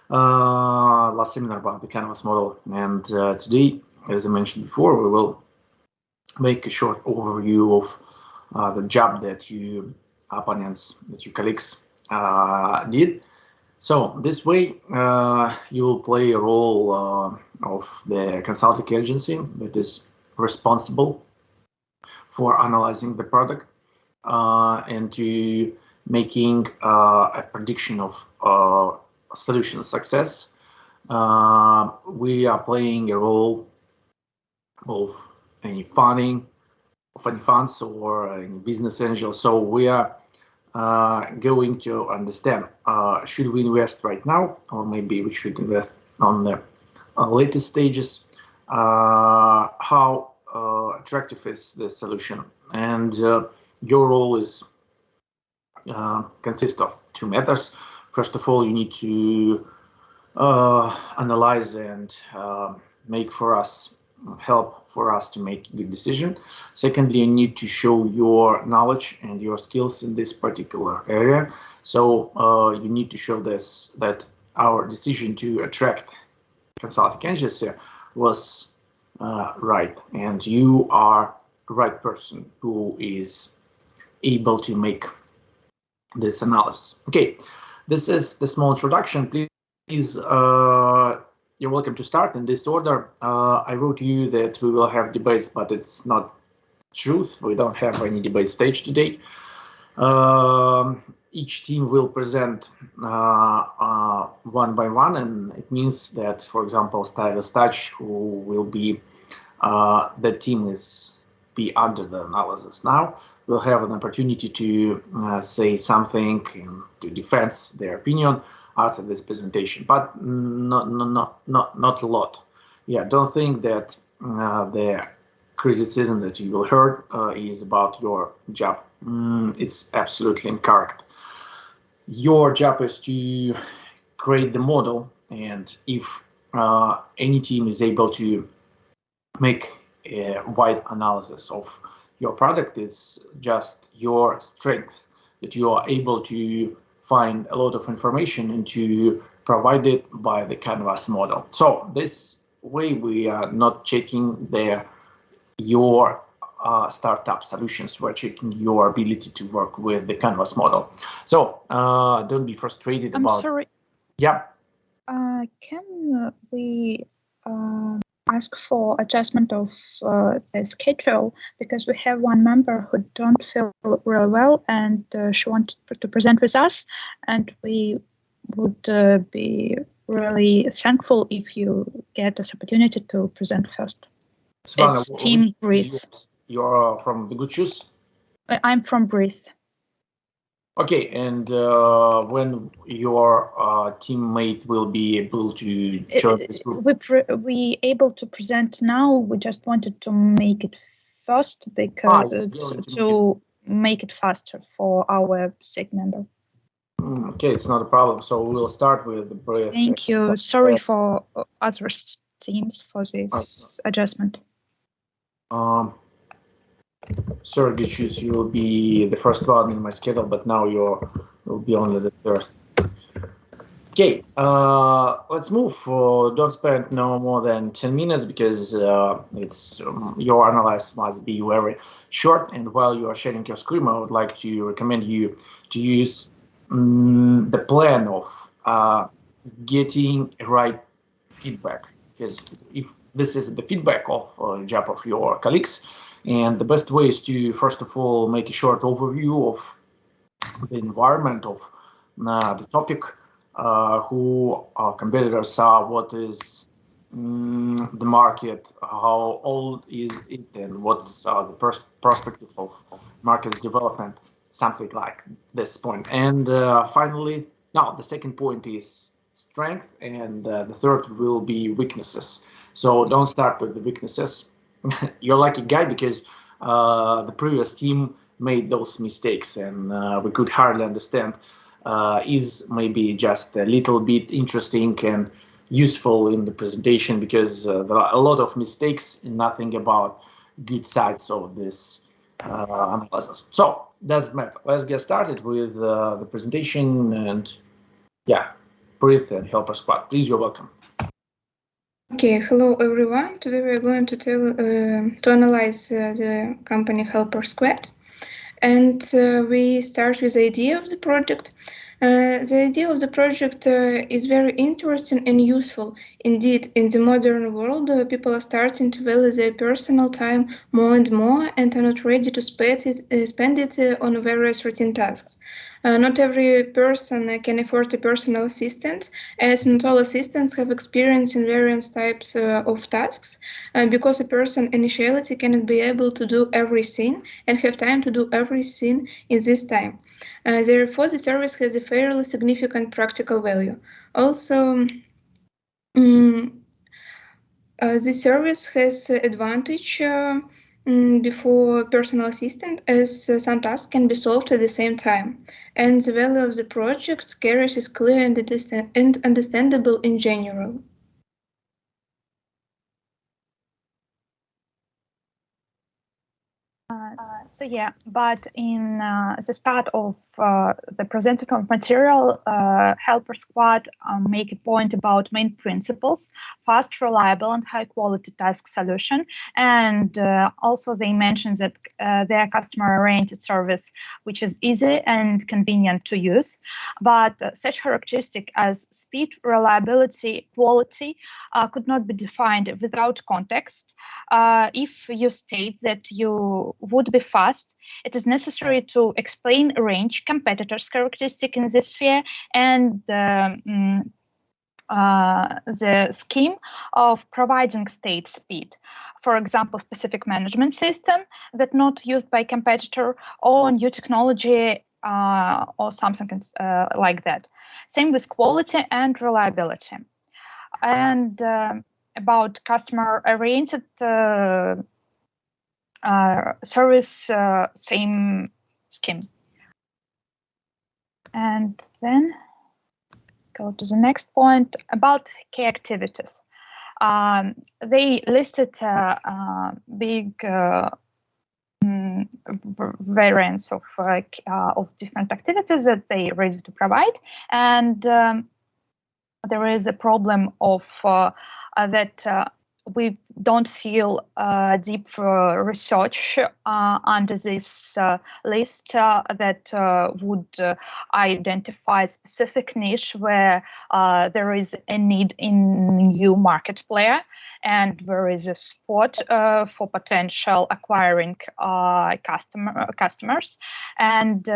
last seminar about the Canvas model. And today, as I mentioned before, we will make a short overview of the job that your opponents, that your colleagues did. So this way, you will play a role of the consulting agency that is responsible for analyzing the product and to making a prediction of solution success. We are playing a role of any funding, of any funds or any business angel. So we are going to understand, should we invest right now, or maybe we should invest on the latest stages, how attractive is the solution. And your role is consists of two methods. First of all, you need to analyze and make for us, help for us to make a good decision. Secondly, you need to show your knowledge and your skills in this particular area. So you need to show this, that our decision to attract consulting agency was right, and you are the right person who is able to make this analysis. Okay, this is the small introduction. Please, you're welcome to start in this order. I wrote you that we will have debates, but it's not truth. We don't have any debate stage today. Each team will present one by one, and it means that, for example, Stylish Touch, who will be the team is be under the analysis now, will have an opportunity to say something and to defend their opinion after this presentation, but not a lot. Yeah, don't think that the criticism that you will hear is about your job. It's absolutely incorrect. Your job is to create the model, and if any team is able to make a wide analysis of your product, it's just your strength that you are able to find a lot of information and to provide it by the Canvas model. So this way we are not checking your startup solutions, we're checking your ability to work with the Canvas model. So don't be frustrated about... I'm sorry. Yeah. Can we ask for adjustment of the schedule, because we have one member who don't feel really well, and she wanted to present with us, and we would be really thankful if you get this opportunity to present first. Svetlana, it's Team Breathe. You're from the Good Shoes? I'm from Breathe. Okay, and when your teammate will be able to join this group? We able to present now. We just wanted to make it first because to make it faster for our SIG member. Okay, it's not a problem. So we'll start with the Breathe. Thank you. Sorry for other teams for this adjustment. Sorry, Good Shoes, you will be the first one in my schedule, but now you will be only the third. Okay, let's move. Don't spend no more than 10 minutes because it's your analysis must be very short. And while you are sharing your screen, I would like to recommend you to use the plan of getting right feedback, because if this is the feedback of job of your colleagues, and the best way is to first of all make a short overview of the environment of the topic, who our competitors are, what is the market, how old is it, and what's the perspective of market's development, something like this point. And finally, now the second point is strength, and the third will be weaknesses. So don't start with the weaknesses. You're lucky guy because the previous team made those mistakes, and we could hardly understand is maybe just a little bit interesting and useful in the presentation, because there are a lot of mistakes and nothing about good sides of this analysis. So doesn't matter. Let's get started with the presentation, and yeah, Preet and Helper Squad. Please, you're welcome. Okay, hello everyone. Today we are going to analyze the company Helper Squad, and we start with the idea of the project. The idea of the project is very interesting and useful. Indeed, in the modern world, people are starting to value their personal time more and more and are not ready to spend it on various routine tasks. Not every person can afford a personal assistant, as not all assistants have experience in various types of tasks, because a person initially cannot be able to do everything and have time to do everything in this time. Therefore, the service has a fairly significant practical value. Also, the service has advantage before personal assistant, as some tasks can be solved at the same time, and the value of the project carries is clear and understandable in general. So yeah, but in the start of the presentation of material, Helper Squad make a point about main principles: fast, reliable, and high-quality task solution. And also they mention that their customer-oriented service, which is easy and convenient to use. But such characteristics as speed, reliability, quality could not be defined without context. If you state that you would be fast, it is necessary to explain a range competitors' characteristic in this sphere and the scheme of providing state speed. For example, specific management system that not used by competitor, or new technology or something like that. Same with quality and reliability. And about customer-oriented service, same scheme. And then go to the next point about key activities. They listed big variants of different activities that they ready to provide, and there is a problem of that we don't feel deep research under this list that would identify specific niche where there is a need in new market player and there is a spot for potential acquiring customers. And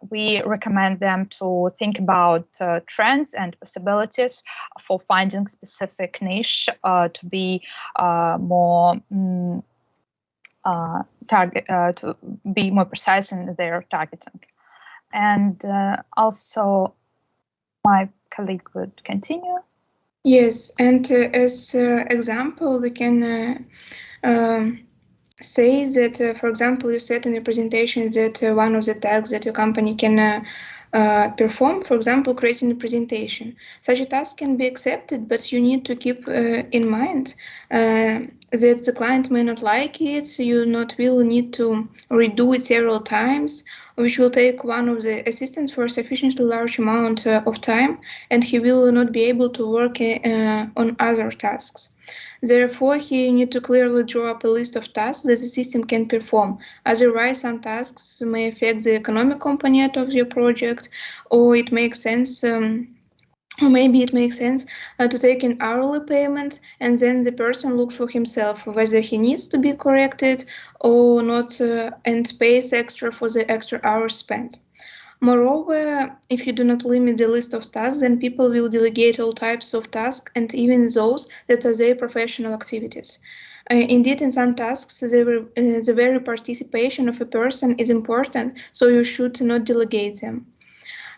we recommend them to think about trends and possibilities for finding specific niche to be more to be more precise in their targeting. And also my colleague would continue. Yes, and as example, we can say that, for example, you said in your presentation that one of the tasks that your company can perform, for example, creating a presentation. Such a task can be accepted, but you need to keep in mind that the client may not like it, so you will need to redo it several times, which will take one of the assistants for a sufficiently large amount of time, and he will not be able to work on other tasks. Therefore, here you need to clearly draw up a list of tasks that the system can perform. Otherwise, some tasks may affect the economic component of your project, or it makes sense, or maybe it makes sense to take an hourly payment, and then the person looks for himself whether he needs to be corrected or not, and pays extra for the extra hours spent. Moreover, if you do not limit the list of tasks, then people will delegate all types of tasks, and even those that are their professional activities. Indeed, in some tasks, the very participation of a person is important, so you should not delegate them.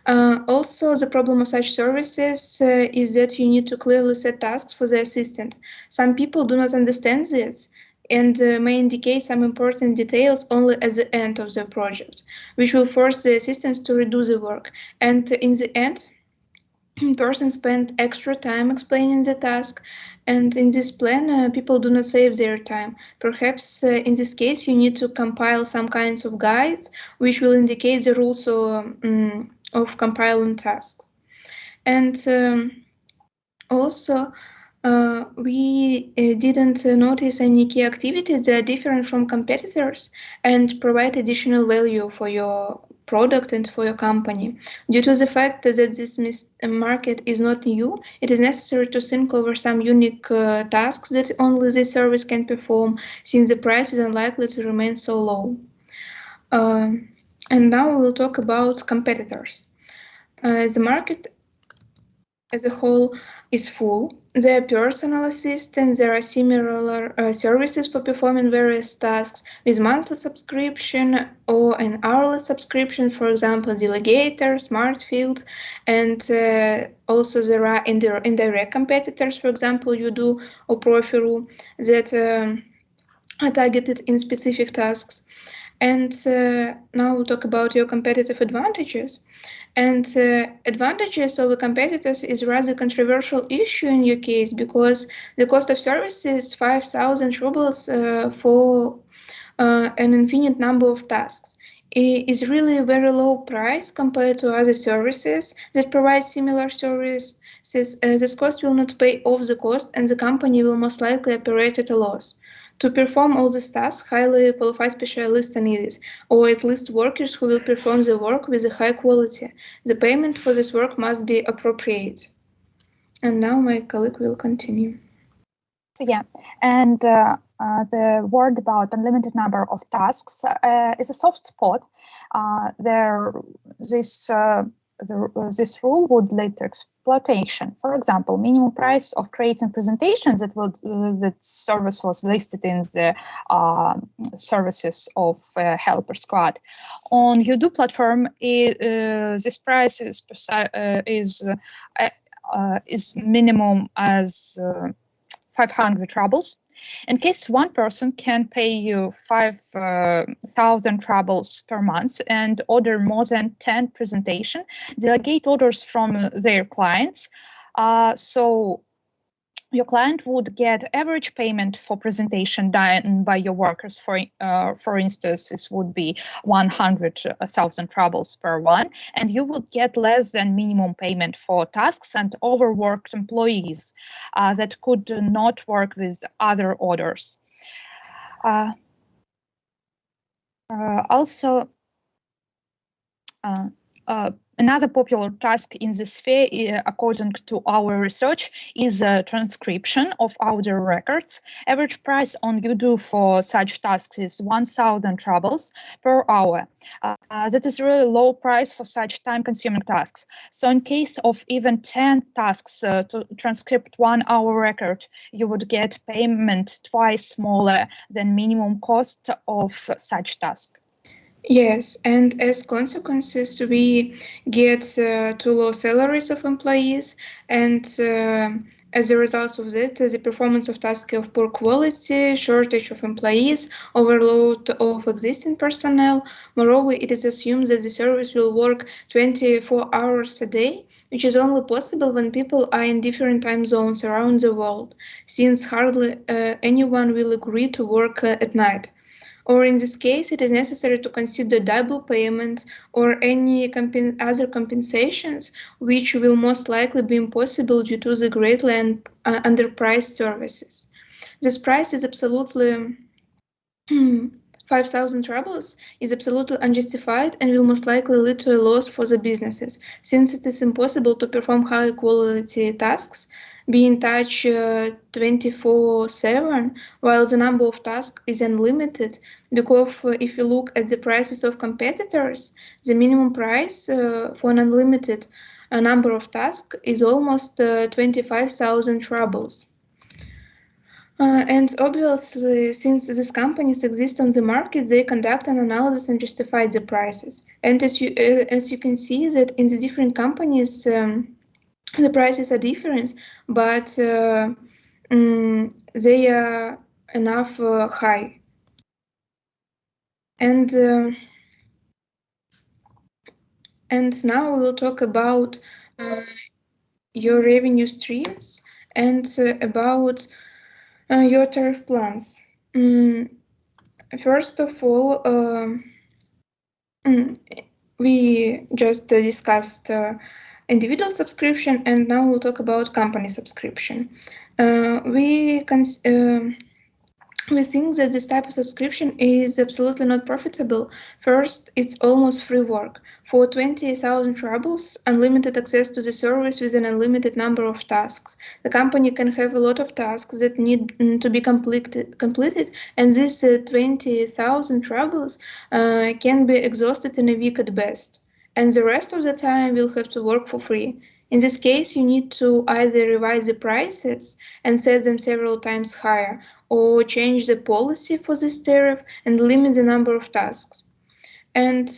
Also, the problem of such services is that you need to clearly set tasks for the assistant. Some people do not understand this and may indicate some important details only at the end of the project, which will force the assistants to redo the work. And in the end, person spend extra time explaining the task, and in this plan, people do not save their time. Perhaps in this case, you need to compile some kinds of guides which will indicate the rules of compiling tasks. And also, we didn't notice any key activities that are different from competitors and provide additional value for your product and for your company. Due to the fact that this market is not new, it is necessary to think over some unique tasks that only this service can perform, since the price is unlikely to remain so low. And now we will talk about competitors. The market as a whole is full. There are personal assistants, there are similar services for performing various tasks with monthly subscription or an hourly subscription, for example, Delegator, Smartfield, and also there are indirect competitors, for example, Udo or Profiru, that are targeted in specific tasks. And now we'll talk about your competitive advantages. And advantages over competitors is rather controversial issue in your case, because the cost of service is 5,000 rubles for an infinite number of tasks. It is really a very low price compared to other services that provide similar services. This cost will not pay off the cost, and the company will most likely operate at a loss. To perform all these tasks, highly qualified specialists are needed, or at least workers who will perform the work with a high quality. The payment for this work must be appropriate. And now my colleague will continue. Yeah, and the word about unlimited number of tasks is a soft spot. This rule would lead to exploitation. For example, minimum price of creating presentations that service was listed in the services of Helper Squad. On Udo platform, this price is minimum as 500 rubles. In case one person can pay you 5,000 rubles per month and order more than 10 presentations, delegate orders from their clients. So your client would get average payment for presentation done by your workers. For instance, this would be 100,000 rubles per one, and you would get less than minimum payment for tasks and overworked employees that could not work with other orders. Also, another popular task in this sphere, according to our research, is transcription of audio records. Average price on Udo for such tasks is 1,000 rubles per hour. That is really low price for such time-consuming tasks. So in case of even 10 tasks to transcript 1 hour record, you would get payment twice smaller than minimum cost of such task. Yes, and as consequences, we get too low salaries of employees, and as a result of that, the performance of tasks of poor quality, shortage of employees, overload of existing personnel. Moreover, it is assumed that the service will work 24 hours a day, which is only possible when people are in different time zones around the world, since hardly anyone will agree to work at night. Or in this case, it is necessary to consider double payment or any other compensations, which will most likely be impossible due to the greatly underpriced services. This price is absolutely 5,000 rubles is absolutely unjustified and will most likely lead to a loss for the businesses, since it is impossible to perform high quality tasks, be in touch 24/7, while the number of tasks is unlimited. Because if you look at the prices of competitors, the minimum price for an unlimited number of tasks is almost 25,000 rubles. And obviously, since these companies exist on the market, they conduct an analysis and justify the prices. And as you can see that in the different companies, the prices are different, but they are enough high. And now we will talk about your revenue streams and about your tariff plans. First of all, we just discussed individual subscription, and now we'll talk about company subscription. We think that this type of subscription is absolutely not profitable. First, it's almost free work. For 20,000 rubles, unlimited access to the service with an unlimited number of tasks. The company can have a lot of tasks that need to be completed, and this 20,000 rubles can be exhausted in a week at best. And the rest of the time will have to work for free. In this case, you need to either revise the prices and set them several times higher, or change the policy for this tariff and limit the number of tasks. And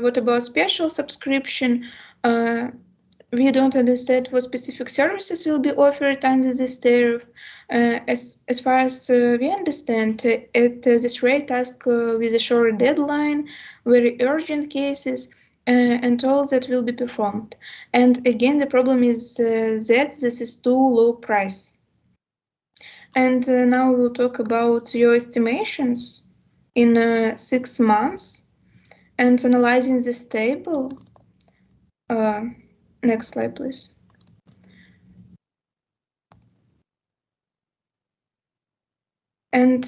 what about special subscription? We don't understand what specific services will be offered under this tariff. As far as we understand, at this rate, task with a short deadline, very urgent cases, and all that will be performed. And again, the problem is that this is too low price. And now we'll talk about your estimations in 6 months and analyzing this table. Next slide, please. And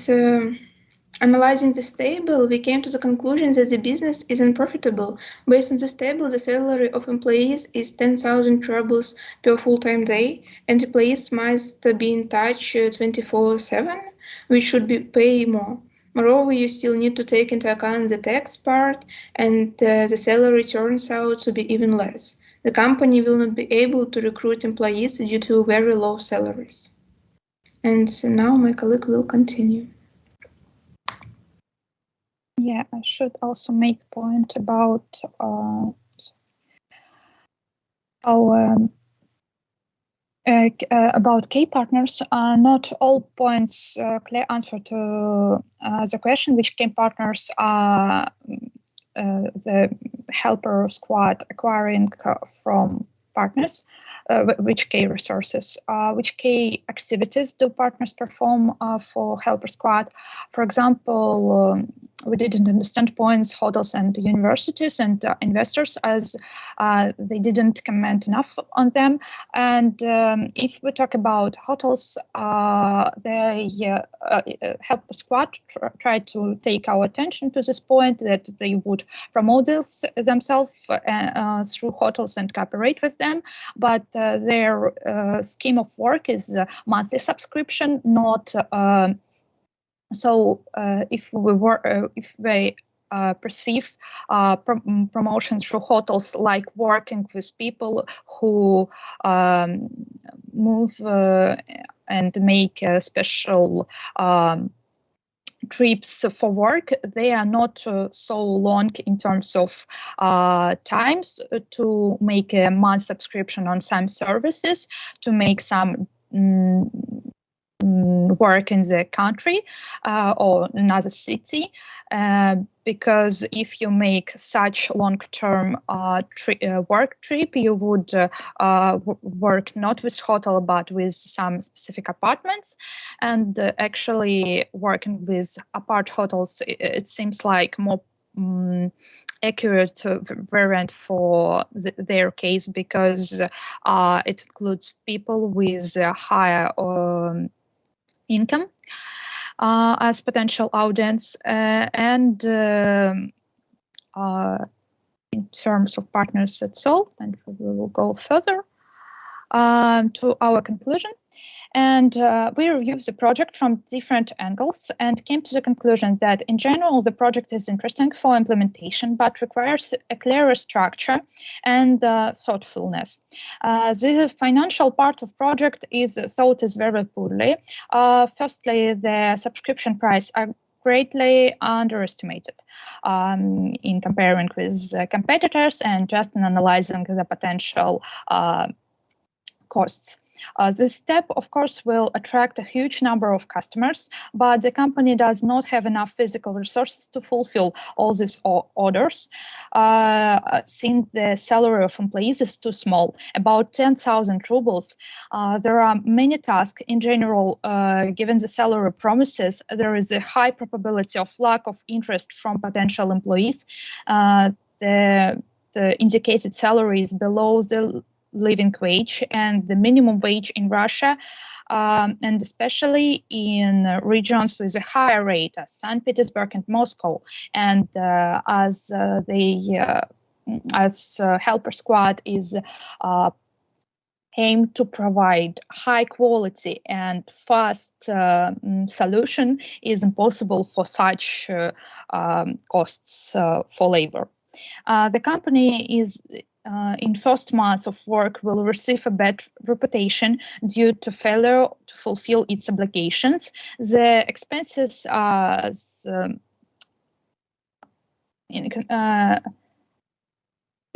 analyzing this table, we came to the conclusion that the business is unprofitable. Based on this table, the salary of employees is 10,000 rubles per full-time day, and employees must be in touch 24/7, which should be pay more. Moreover, you still need to take into account the tax part, and the salary turns out to be even less. The company will not be able to recruit employees due to very low salaries. And now my colleague will continue. Yeah, I should also make a point about about key partners. Not all points clear answer to the question which key partners are the helper squad acquiring from partners. Which key resources, which key activities do partners perform for helper squad? For example, we didn't understand points, hotels and universities and investors, as they didn't comment enough on them. And if we talk about hotels, they helper squad tried to take our attention to this point, that they would promote themselves through hotels and cooperate with them, but their scheme of work is monthly subscription, not so. If they perceive promotions through hotels like working with people who move and make special trips for work, they are not so long in terms of times to make a month subscription on some services, to make some work in the country or another city, because if you make such long-term work trip, you would work not with hotel but with some specific apartments. And actually working with apart hotels, it seems like more accurate variant for their case, because it includes people with higher income as potential audience, and in terms of partners, that's all. And we will go further to our conclusion. And we reviewed the project from different angles and came to the conclusion that in general, the project is interesting for implementation, but requires a clearer structure and thoughtfulness. The financial part of project is thought is very poorly. Firstly, the subscription price are greatly underestimated in comparing with competitors and just in analyzing the potential costs. This step, of course, will attract a huge number of customers, but the company does not have enough physical resources to fulfill all these orders, since the salary of employees is too small, about 10,000 rubles. There are many tasks. In general, given the salary promises, there is a high probability of lack of interest from potential employees. The indicated salary is below the living wage and the minimum wage in Russia, and especially in regions with a higher rate, as St. Petersburg and Moscow. And as Helper Squad is aim to provide high quality and fast solution, is impossible for such costs for labor. The company is in first months of work will receive a bad reputation due to failure to fulfill its obligations. The expenses are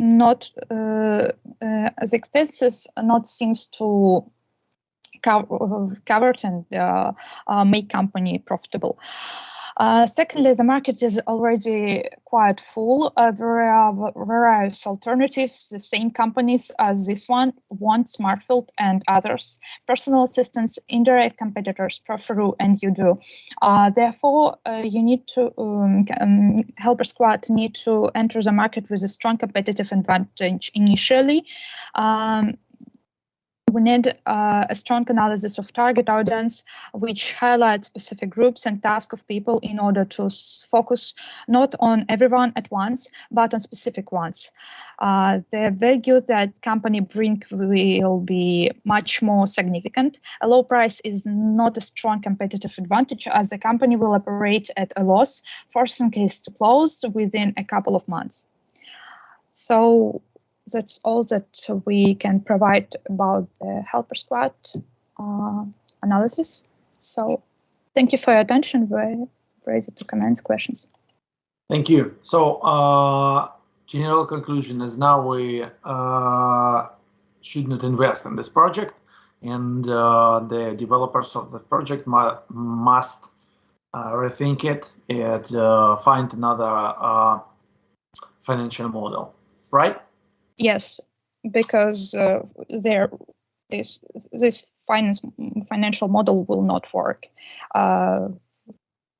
not as expenses not seems to cover and make company profitable. Secondly, the market is already quite full. There are various alternatives. The same companies as this one want Smartfield and others. Personal assistants, indirect competitors, Profiru and Udo. Therefore, you need to Helper Squad need to enter the market with a strong competitive advantage initially. We need a strong analysis of target audience, which highlights specific groups and tasks of people in order to focus not on everyone at once, but on specific ones. The value that company bring will be much more significant. A low price is not a strong competitive advantage, as the company will operate at a loss, forcing case to close within a couple of months. So that's all that we can provide about the Helper Squad analysis. So thank you for your attention. We're ready to commence questions. Thank you. So general conclusion is now we should not invest in this project, and the developers of the project must rethink it and find another financial model, right? Yes, because this financial model will not work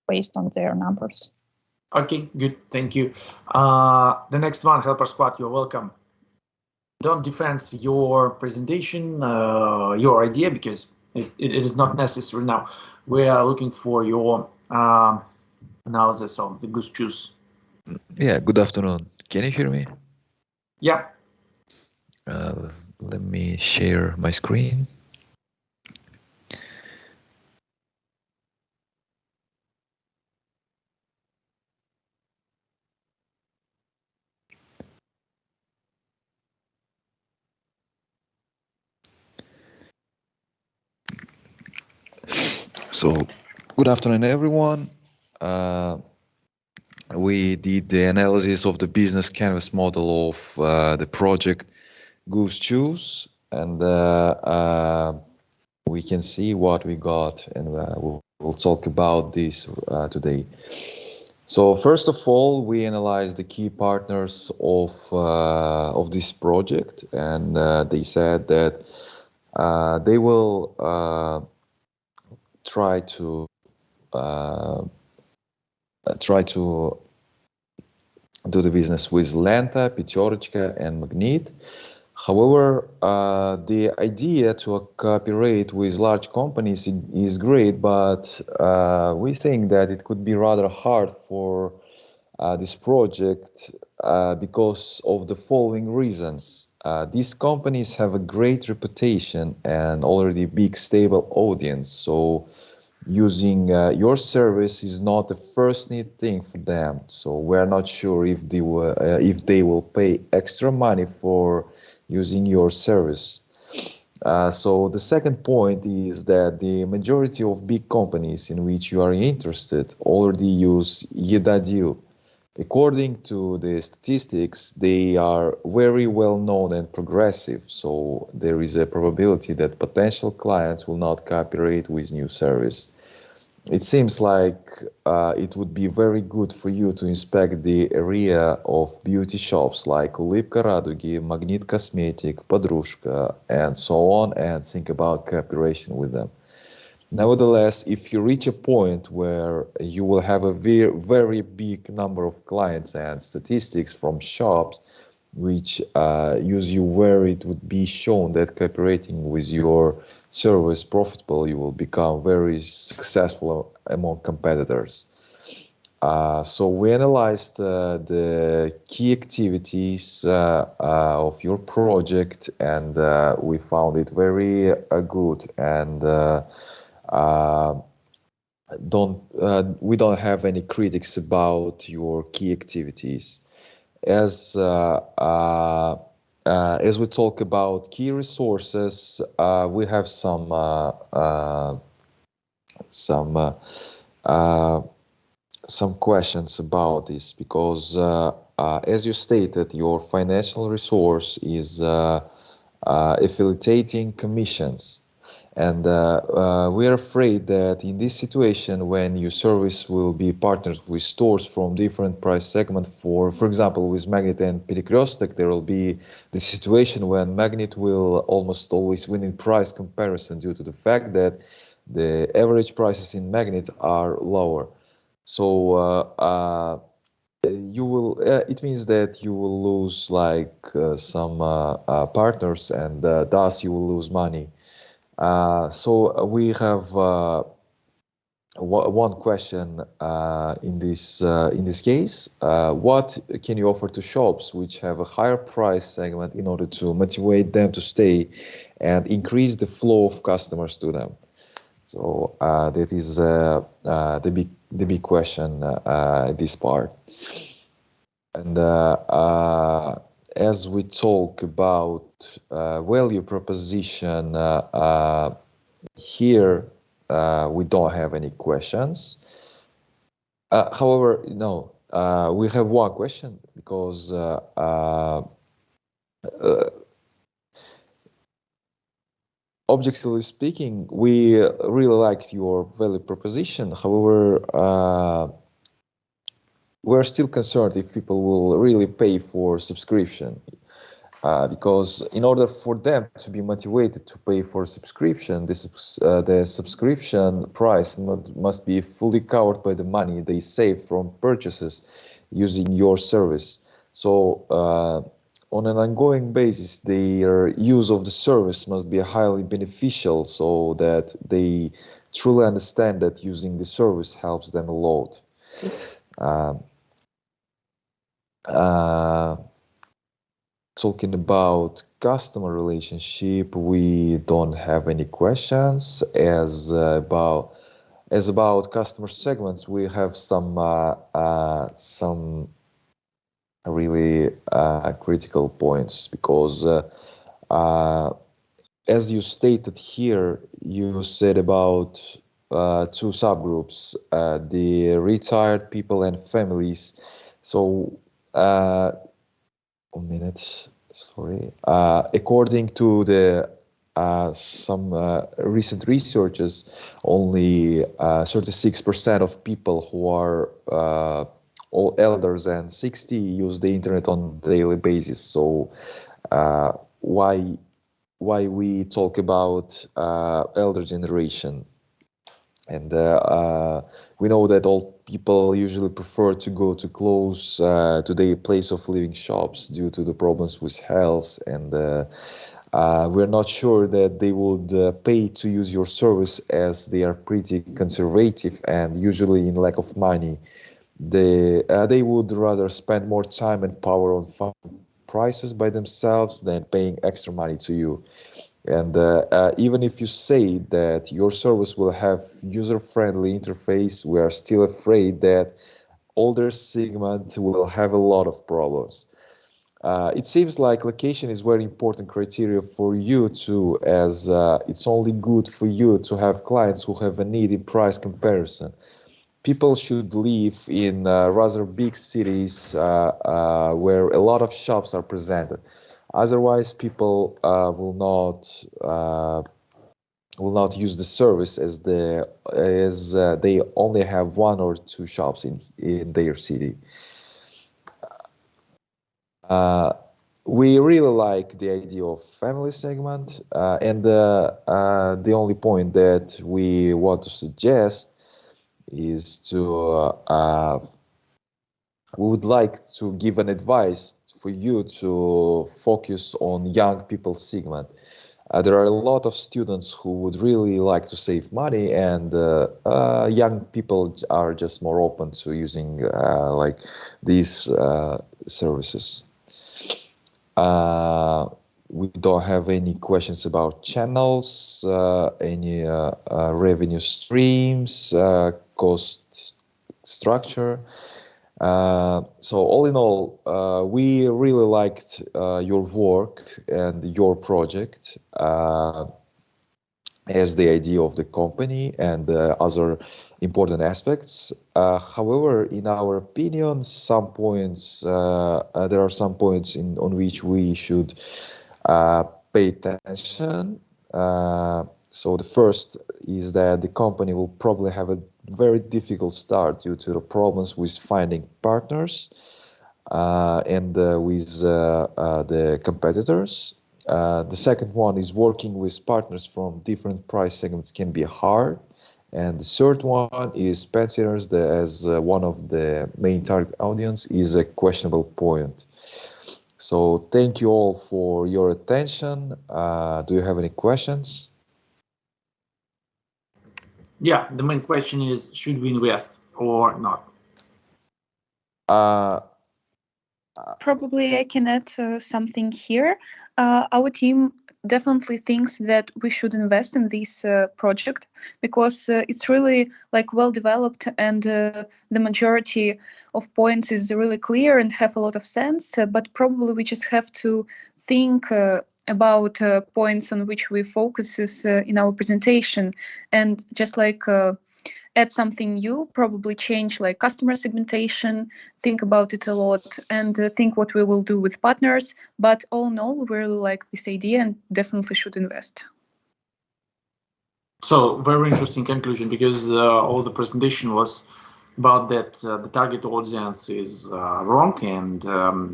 based on their numbers. Okay, good. Thank you. The next one, Helper Squad, you're welcome. Don't defend your presentation, your idea, because it is not necessary now. We are looking for your analysis of the Goose Juice. Yeah, good afternoon. Can you hear me? Yeah. Let me share my screen. So, good afternoon, everyone. We did the analysis of the business canvas model of the project Goose Juice, and we can see what we got, and we'll talk about this today. So first of all, we analyzed the key partners of this project, and they said that they will try to do the business with Lenta, Peterочка, and Magnit. However, the idea to cooperate with large companies is great, but we think that it could be rather hard for this project because of the following reasons. These companies have a great reputation and already big stable audience, so using your service is not the first need thing for them. So we're not sure if they will pay extra money for using your service. So the second point is that the majority of big companies in which you are interested already use Едодил. According to the statistics, they are very well known and progressive, so there is a probability that potential clients will not cooperate with new service. It seems like it would be very good for you to inspect the area of beauty shops like Улыбка Радуги, Magnit Cosmetic, Подружка, and so on, and think about cooperation with them. Nevertheless, if you reach a point where you will have a very big number of clients and statistics from shops, which use you where it would be shown that cooperating with your service profitable, you will become very successful among competitors. So we analyzed the key activities of your project, and we found it very good, and we don't have any critics about your key activities. As we talk about key resources, we have some questions about this, because as you stated, your financial resource is affiliating commissions. And we are afraid that in this situation, when your service will be partnered with stores from different price segments, for example, with Magnet and Перекресток, there will be the situation when Magnet will almost always win in price comparison due to the fact that the average prices in Magnet are lower. So you will. It means that you will lose like some partners, and thus you will lose money. So we have one question in this case. What can you offer to shops which have a higher price segment in order to motivate them to stay and increase the flow of customers to them? So that is the big question this part. And as we talk about value proposition, here we don't have any questions. However, no, we have one question, because objectively speaking, we really liked your value proposition. However, we're still concerned if people will really pay for subscription, because in order for them to be motivated to pay for subscription, the subscription price must be fully covered by the money they save from purchases using your service. So on an ongoing basis, their use of the service must be highly beneficial, so that they truly understand that using the service helps them a lot. Talking about customer relationship, we don't have any questions. As about customer segments, we have some really critical points, because as you stated here, you said about two subgroups, the retired people and families. So 1 minute, sorry. According to the some recent researches, only 36% of people who are all elders than 60 use the internet on a daily basis. So why we talk about elder generation? And we know that all people usually prefer to go to close to their place of living shops due to the problems with health, and we're not sure that they would pay to use your service, as they are pretty conservative and usually in lack of money. They would rather spend more time and power on finding prices by themselves than paying extra money to you. And even if you say that your service will have user-friendly interface, we are still afraid that older segment will have a lot of problems. It seems like location is very important criteria for you too, as it's only good for you to have clients who have a need in price comparison. People should live in rather big cities where a lot of shops are presented. Otherwise, people will not use the service, as they only have 1 or 2 shops in their city. We really like the idea of family segment, and the only point that we want to suggest is to we would like to give an advice for you to focus on young people segment. There are a lot of students who would really like to save money, and young people are just more open to using like these services. We don't have any questions about channels, any revenue streams, cost structure. So all in all, we really liked your work and your project as the idea of the company and other important aspects. However, in our opinion, some points there are some points on which we should pay attention. So the first is that the company will probably have a very difficult start due to the problems with finding partners and with the competitors. The second one is working with partners from different price segments can be hard. And the third one is pensioners as one of the main target audience is a questionable point. So thank you all for your attention. Do you have any questions? Yeah, the main question is, should we invest or not? Probably I can add something here. Our team definitely thinks that we should invest in this project because it's really like well developed, and the majority of points is really clear and have a lot of sense. But probably we just have to think about points on which we focus in our presentation, and just like add something new, probably change like customer segmentation, think about it a lot, and think what we will do with partners. But all in all, we really like this idea and definitely should invest. So very interesting conclusion, because all the presentation was about that the target audience is wrong, and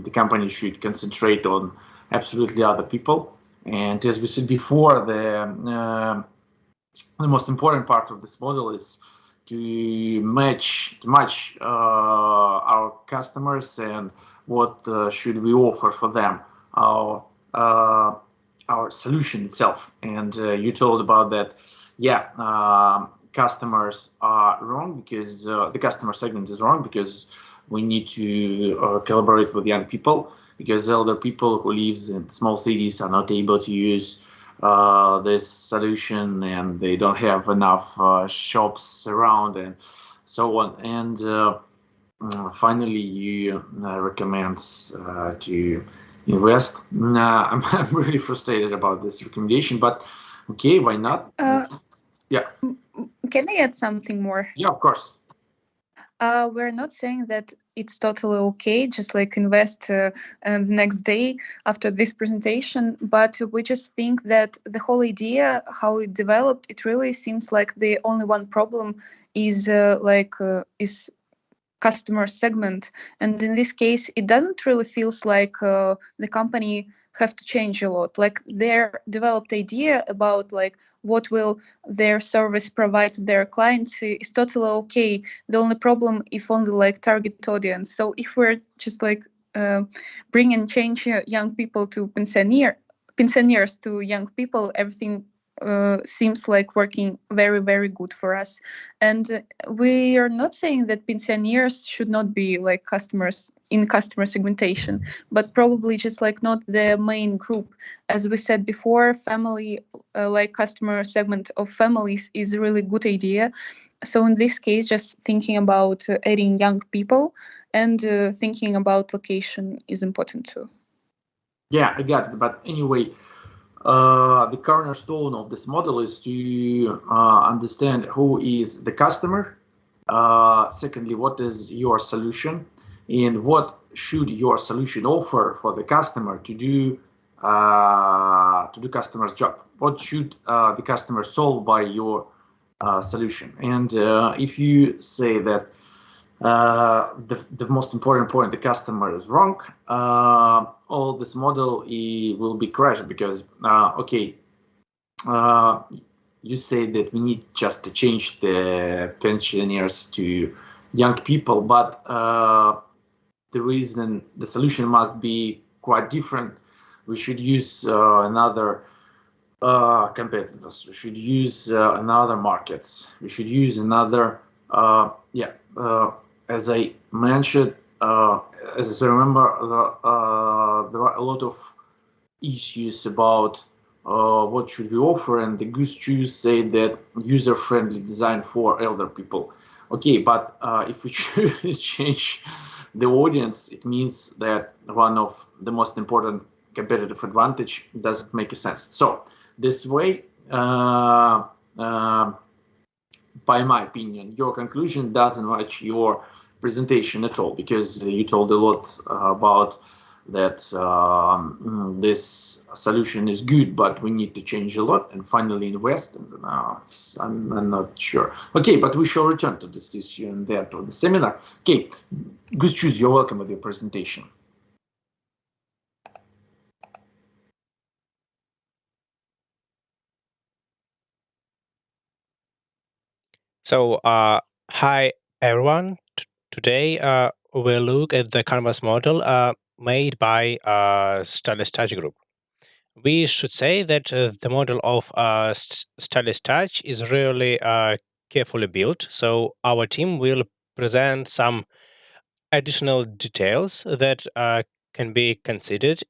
the company should concentrate on absolutely other people. And as we said before, the most important part of this model is to match our customers and what should we offer for them, our solution itself. And you told about that. Yeah, customers are wrong because the customer segment is wrong, because we need to collaborate with young people, because elder people who live in small cities are not able to use this solution, and they don't have enough shops around and so on. And finally, you recommend to invest. I'm really frustrated about this recommendation, but okay, why not? Yeah. Can I add something more? Yeah, of course. We're not saying that it's totally okay, just like invest the next day after this presentation, but we just think that the whole idea, how it developed, it really seems like the only one problem is is customer segment. And in this case, it doesn't really feels like the company have to change a lot. Like their developed idea about like what will their service provide to their clients is totally okay. The only problem if only like target audience. So if we're just like bring and change young people to pensioners to young people, everything seems like working very, very good for us. And we are not saying that pensioners should not be like customers in customer segmentation, but probably just like not the main group. As we said before, family like customer segment of families is a really good idea. So in this case, just thinking about adding young people and thinking about location is important too. Yeah, I got it. But anyway, the cornerstone of this model is to understand who is the customer. Secondly, what is your solution, and what should your solution offer for the customer to do customer's job? What should the customer solve by your solution? And if you say that the most important point, the customer is wrong, all this model will be crashed, because you say that we need just to change the pensioners to young people, but the solution must be quite different. We should use another competitors. We should use another markets. We should use another. As I mentioned, as I remember, there are a lot of issues about what should we offer, and the Goose Juice said that user-friendly design for elder people. Okay, but if we change the audience, it means that one of the most important competitive advantage doesn't make a sense. So this way, by my opinion, your conclusion doesn't match your presentation at all, because you told a lot about that this solution is good, but we need to change a lot and finally invest. And I'm not sure. Okay, but we shall return to this issue and there to the seminar. Okay, Goose Juice, you're welcome with your presentation. So, hi everyone. Today we'll look at the Canvas model made by Stylist Touch Group. We should say that the model of Stylist Touch is really carefully built. So our team will present some additional details that can be considered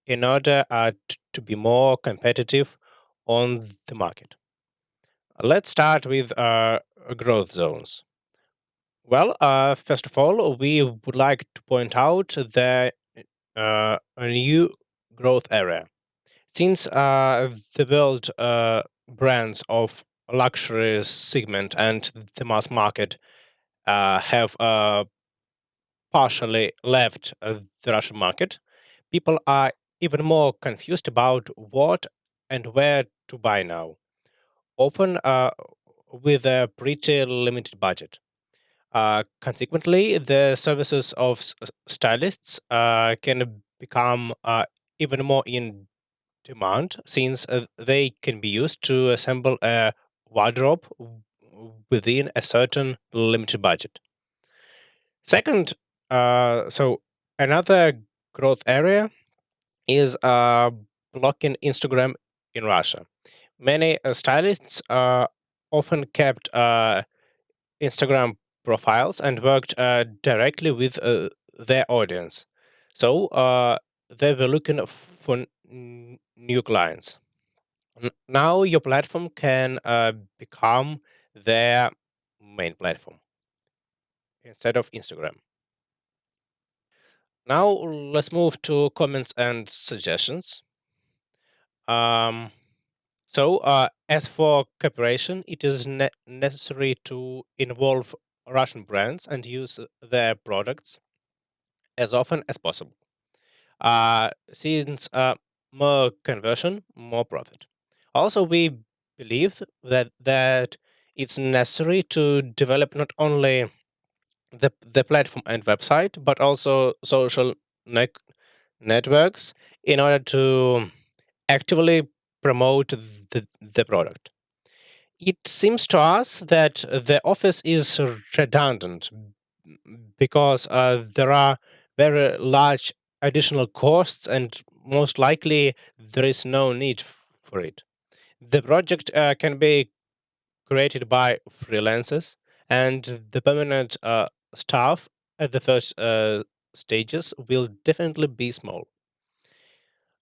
in order to be more competitive on the market. Let's start with growth zones. Well, first of all, we would like to point out the a new growth area. Since the world brands of luxury segment and the mass market have partially left the Russian market, people are even more confused about what and where to buy now, often with a pretty limited budget. Consequently, the services of stylists can become even more in demand, since they can be used to assemble a wardrobe within a certain limited budget. Second, so another growth area is blocking Instagram in Russia. Many stylists often kept Instagram profiles and worked directly with their audience. So they were looking for new clients. Now your platform can become their main platform instead of Instagram. Now let's move to comments and suggestions. As for cooperation, it is necessary to involve Russian brands and use their products as often as possible. Since more conversion, more profit. Also, we believe that it's necessary to develop not only the platform and website, but also social networks in order to actively promote the product. It seems to us that the office is redundant because there are very large additional costs, and most likely there is no need for it. The project can be created by freelancers, and the permanent staff at the first stages will definitely be small.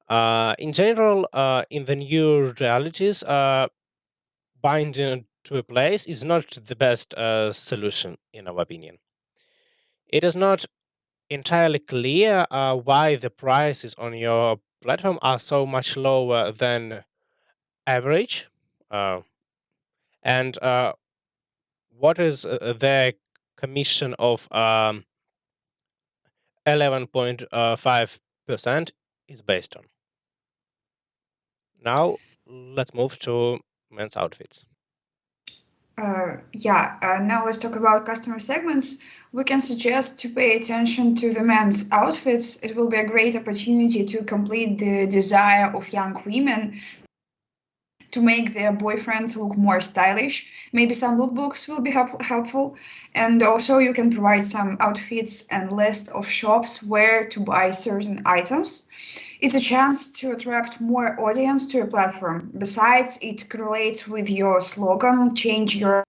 In general, in the new realities, binding to a place is not the best solution, in our opinion. It is not entirely clear why the prices on your platform are so much lower than average, and what is the commission of 11.5% is based on. Now let's move to men's outfits. Now let's talk about customer segments. We can suggest to pay attention to the men's outfits. It will be a great opportunity to complete the desire of young women to make their boyfriends look more stylish. Maybe some lookbooks will be helpful. And also you can provide some outfits and list of shops where to buy certain items. It's a chance to attract more audience to your platform. Besides, it correlates with your slogan, change your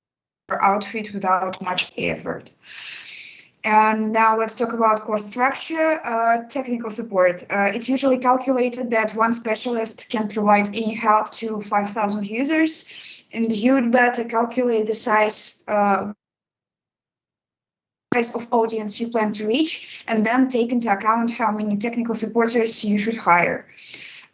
outfit without much effort. And now let's talk about cost structure, technical support. It's usually calculated that one specialist can provide any help to 5,000 users, and you'd better calculate the size of audience you plan to reach, and then take into account how many technical supporters you should hire.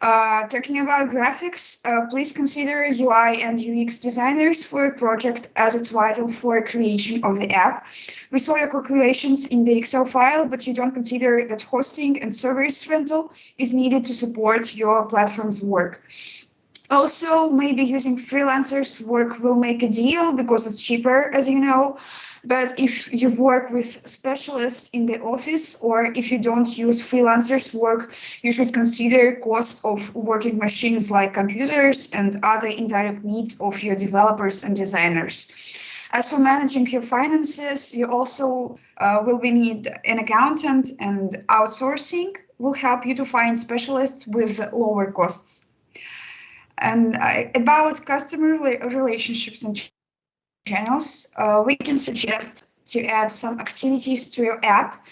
Talking about graphics, please consider UI and UX designers for a project as it's vital for creation of the app. We saw your calculations in the Excel file, but you don't consider that hosting and servers rental is needed to support your platform's work. Also, maybe using freelancers work will make a deal because it's cheaper, as you know. But if you work with specialists in the office, or if you don't use freelancers work, you should consider costs of working machines like computers and other indirect needs of your developers and designers. As for managing your finances, you also will need an accountant, and outsourcing will help you to find specialists with lower costs. And about customer relationships and channels, we can suggest to add some activities to your app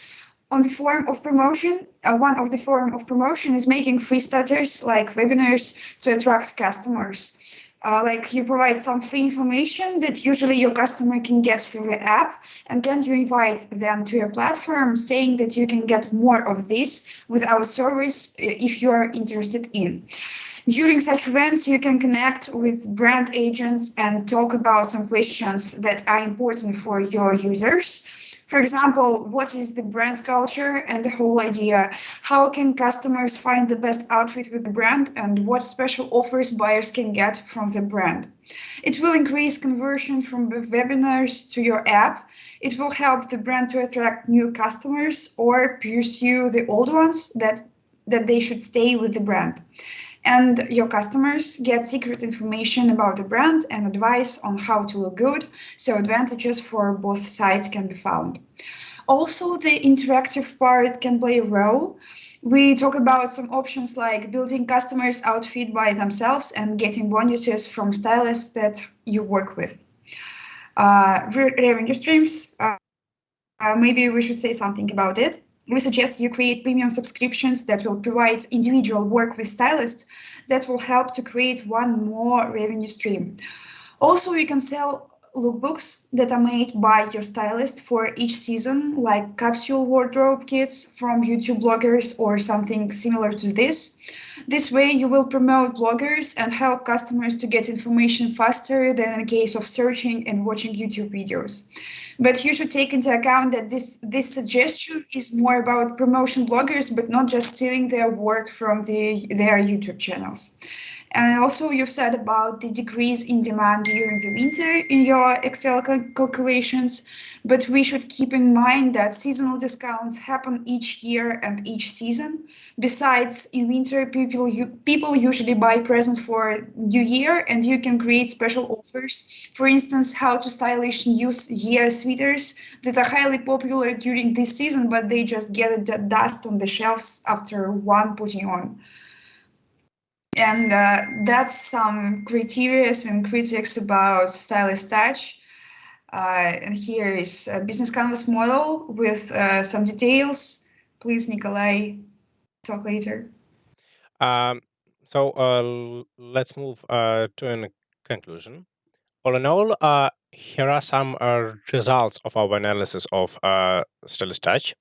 on the form of promotion. One of the form of promotion is making free starters like webinars to attract customers. Like you provide some free information that usually your customer can get through the app, and then you invite them to your platform saying that you can get more of this with our service if you are interested in. During such events, you can connect with brand agents and talk about some questions that are important for your users. For example, what is the brand's culture and the whole idea? How can customers find the best outfit with the brand, and what special offers buyers can get from the brand? It will increase conversion from the webinars to your app. It will help the brand to attract new customers or pursue the old ones that they should stay with the brand. And your customers get secret information about the brand and advice on how to look good, so advantages for both sides can be found. Also, the interactive part can play a role. We talk about some options like building customers' outfit by themselves and getting bonuses from stylists that you work with. Revenue streams, maybe we should say something about it. We suggest you create premium subscriptions that will provide individual work with stylists that will help to create one more revenue stream. Also, you can sell lookbooks that are made by your stylist for each season, like capsule wardrobe kits from YouTube bloggers or something similar to this. This way, you will promote bloggers and help customers to get information faster than in case of searching and watching YouTube videos. But you should take into account that this suggestion is more about promotion bloggers, but not just stealing their work from their YouTube channels. And also you've said about the decrease in demand during the winter in your Excel calculations, but we should keep in mind that seasonal discounts happen each year and each season. Besides, in winter, people usually buy presents for New Year, and you can create special offers. For instance, how to stylish New Year sweaters that are highly popular during this season, but they just get dust on the shelves after one putting on. And that's some criteria and critics about Stylist Touch. And here is a business canvas model with some details. Please, Nikolai, talk later. So let's move to a conclusion. All in all, here are some results of our analysis of Stylist Touch.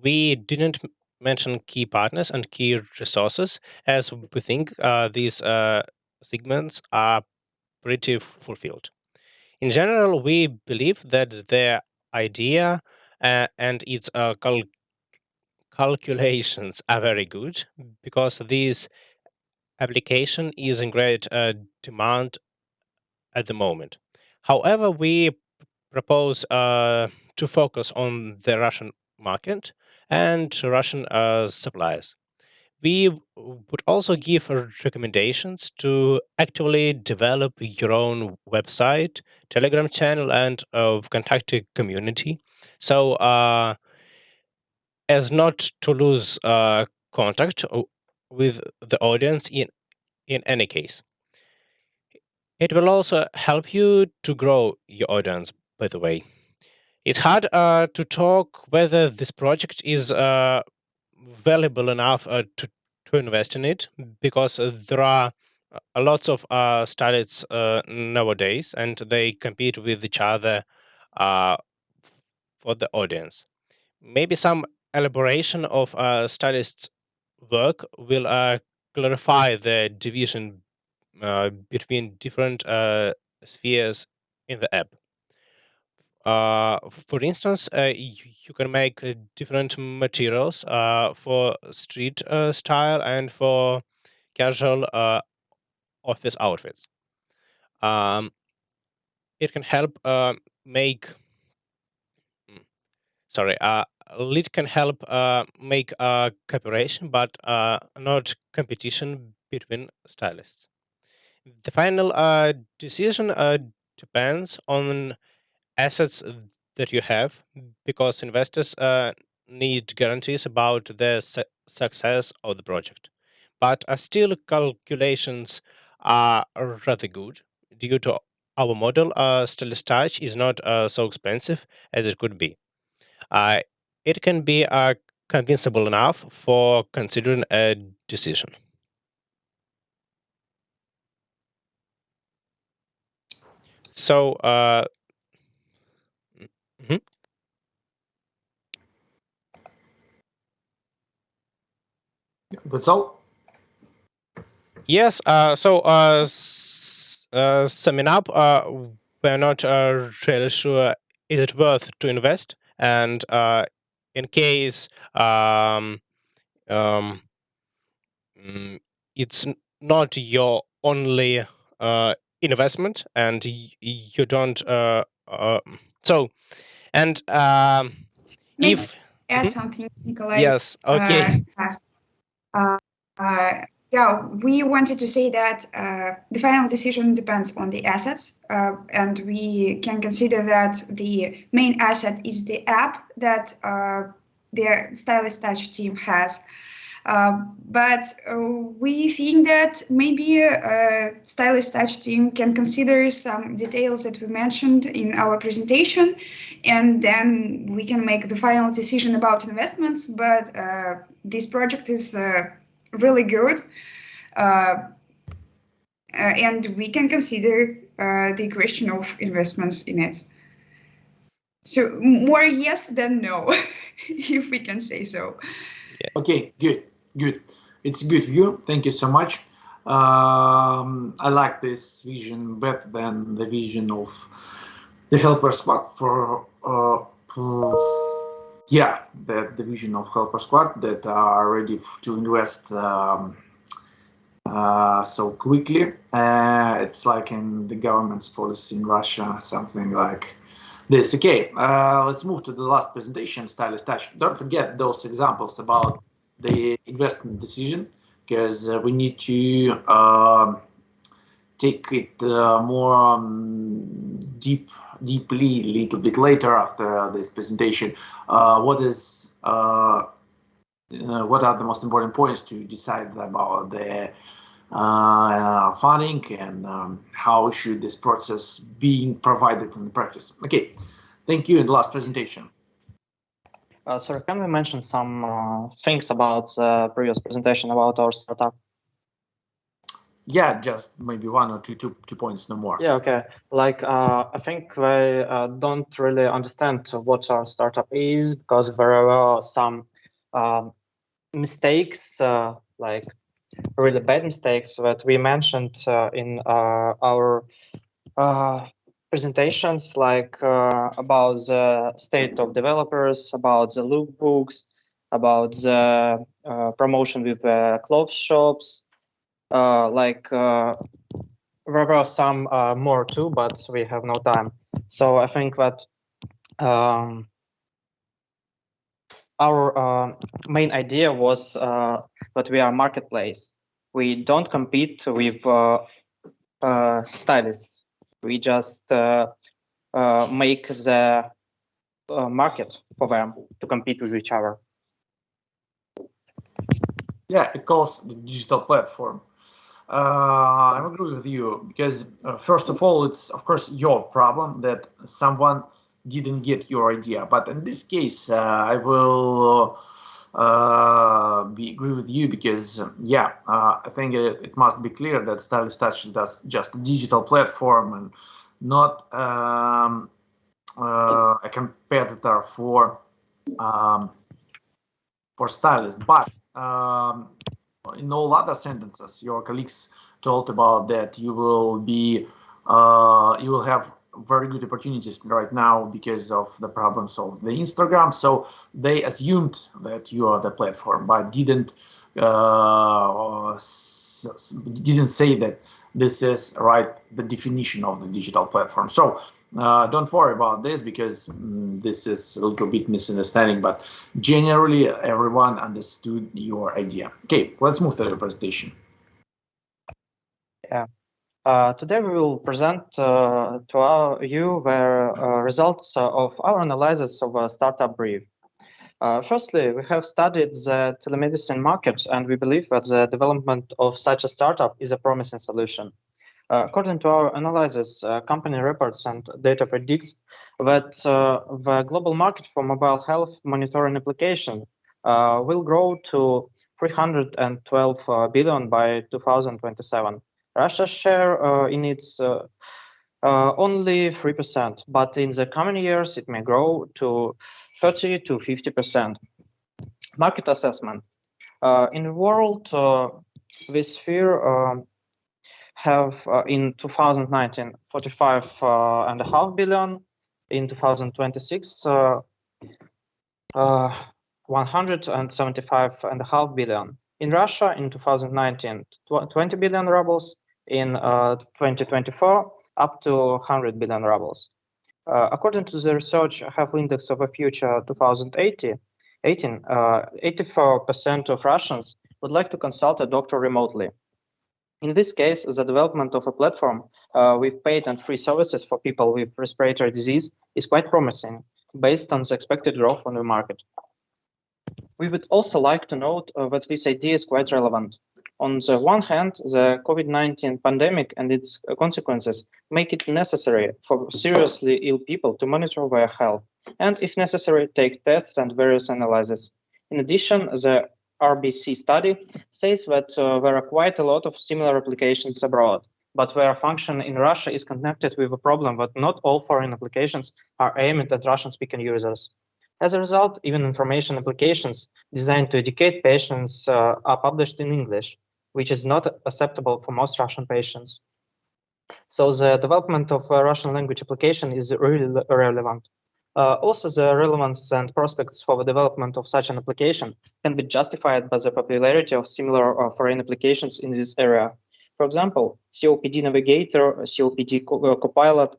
We didn't mention key partners and key resources, as we think these segments are pretty fulfilled. In general, we believe that the idea and its calculations are very good, because this application is in great demand at the moment. However, we propose to focus on the Russian market and Russian suppliers. We would also give recommendations to actively develop your own website, Telegram channel, and Vkontakte community. So as not to lose contact with the audience in any case. It will also help you to grow your audience, by the way. It's hard to talk whether this project is valuable enough to invest in it, because there are lots of stylists nowadays, and they compete with each other for the audience. Maybe some elaboration of stylists' work will clarify the division between different spheres in the app. For instance, you can make different materials for street style and for casual office outfits. It can help make. Sorry, it can help make cooperation, but not competition between stylists. The final decision depends on assets that you have, because investors need guarantees about the success of the project. But still, calculations are rather good due to our model. Stylist Touch is not so expensive as it could be. It can be convincible enough for considering a decision. So, mhm. That's all. Yes. Summing up, we're not really sure is it worth to invest, and in case it's not your only investment, and you don't. So, and Maybe if add Mhm. something, Nikolai. Yes, okay. Yeah, we wanted to say that the final decision depends on the assets, and we can consider that the main asset is the app that the Stylist Touch team has. But we think that maybe Stylist Touch team can consider some details that we mentioned in our presentation, and then we can make the final decision about investments. But this project is really good, and we can consider the question of investments in it. So more yes than no, if we can say so. Okay, good. It's a good view. Thank you so much. I like this vision better than the vision of the helper squad the vision of helper squad that are ready to invest so quickly. It's like in the government's policy in Russia, something like this. Okay, let's move to the last presentation, Stylist Touch. Don't forget those examples about the investment decision, because we need to take it more deeply a little bit later after this presentation. What are the most important points to decide about the funding, and how should this process being provided in the practice? Okay, thank you. In the last presentation. Sorry, can we mention some things about the previous presentation about our startup? Yeah, just maybe one or two points, no more. Yeah, okay. Like, I think they don't really understand what our startup is, because there were some mistakes, like really bad mistakes that we mentioned in our presentations, like about the state of developers, about the lookbooks, about the promotion with clothes shops. There were some more too, but we have no time. So I think that our main idea was that we are a marketplace. We don't compete with stylists. We just make the market for them to compete with each other. Yeah, it calls the digital platform. I agree with you because first of all, it's of course your problem that someone didn't get your idea. But in this case, I will agree with you because I think it must be clear that Stylist Touch is just a digital platform and not a competitor for stylists. But in all other sentences, your colleagues told about that you will have very good opportunities right now because of the problems of the Instagram. So they assumed that you are the platform, but didn't say that this is the definition of the digital platform. So don't worry about this because this is a little bit misunderstanding, but generally everyone understood your idea. Okay, let's move to the presentation. Yeah. Today we will present you the results of our analysis of a startup brief. Firstly, we have studied the telemedicine market, and we believe that the development of such a startup is a promising solution. According to our analysis, company reports and data predicts that the global market for mobile health monitoring application will grow to 312 billion by 2027. Russia's share in its only 3%, but in the coming years it may grow to 30 to 50%. Market assessment. In the world, this sphere have in 2019 45.5 billion, in 2026 175.5 billion. In Russia in 2019 20 billion rubles, in 2024 up to 100 billion rubles. According to the research Health Index of the Future 2018, 84% of Russians would like to consult a doctor remotely. In this case, the development of a platform with paid and free services for people with respiratory disease is quite promising, based on the expected growth on the market. We would also like to note that this idea is quite relevant. On the one hand, the COVID-19 pandemic and its consequences make it necessary for seriously ill people to monitor their health, and if necessary, take tests and various analyses. In addition, the RBC study says that there are quite a lot of similar applications abroad, but their function in Russia is connected with a problem that not all foreign applications are aimed at Russian-speaking users. As a result, even information applications designed to educate patients are published in English, which is not acceptable for most Russian patients. So the development of a Russian language application is really relevant. Also, the relevance and prospects for the development of such an application can be justified by the popularity of similar foreign applications in this area. For example, COPD Navigator, COPD Copilot,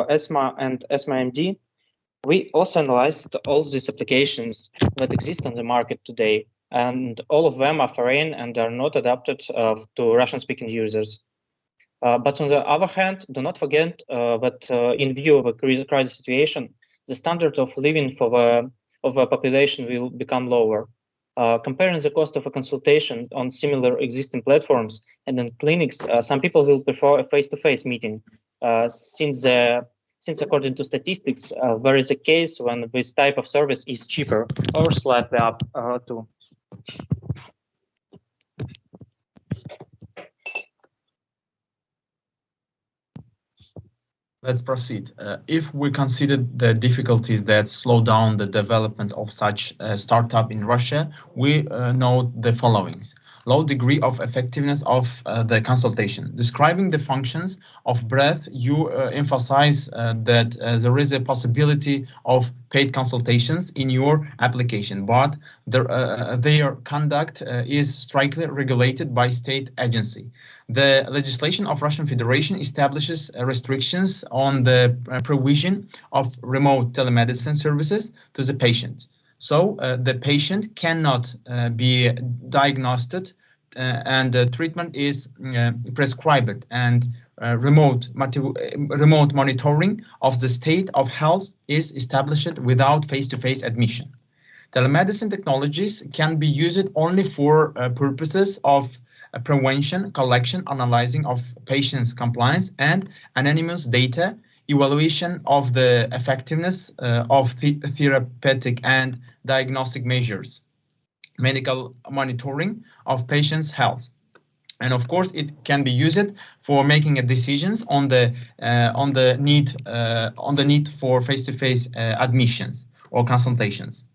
ESMA, and ESMA-MD. We also analyzed all of these applications that exist on the market today, and all of them are foreign and are not adapted to Russian-speaking users. But on the other hand, do not forget that in view of a crisis situation, the standard of living of a population will become lower. Comparing the cost of a consultation on similar existing platforms and in clinics, some people will prefer a face-to-face meeting, since according to statistics, there is a case when this type of service is cheaper or slightly up too. Let's proceed. If we consider the difficulties that slow down the development of such a startup in Russia, we note the followings. Low degree of effectiveness of the consultation. Describing the functions of breath, you emphasize that there is a possibility of paid consultations in your application, but their conduct is strictly regulated by state agency. The legislation of Russian Federation establishes restrictions on the provision of remote telemedicine services to the patient. So the patient cannot be diagnosed and treatment is prescribed, and remote monitoring of the state of health is established without face-to-face admission. Telemedicine technologies can be used only for purposes of prevention, collection, analyzing of patients' compliance, and anonymous data, evaluation of the effectiveness of therapeutic and diagnostic measures, medical monitoring of patients' health. And of course, it can be used for making decisions on the need for face-to-face admissions or consultations.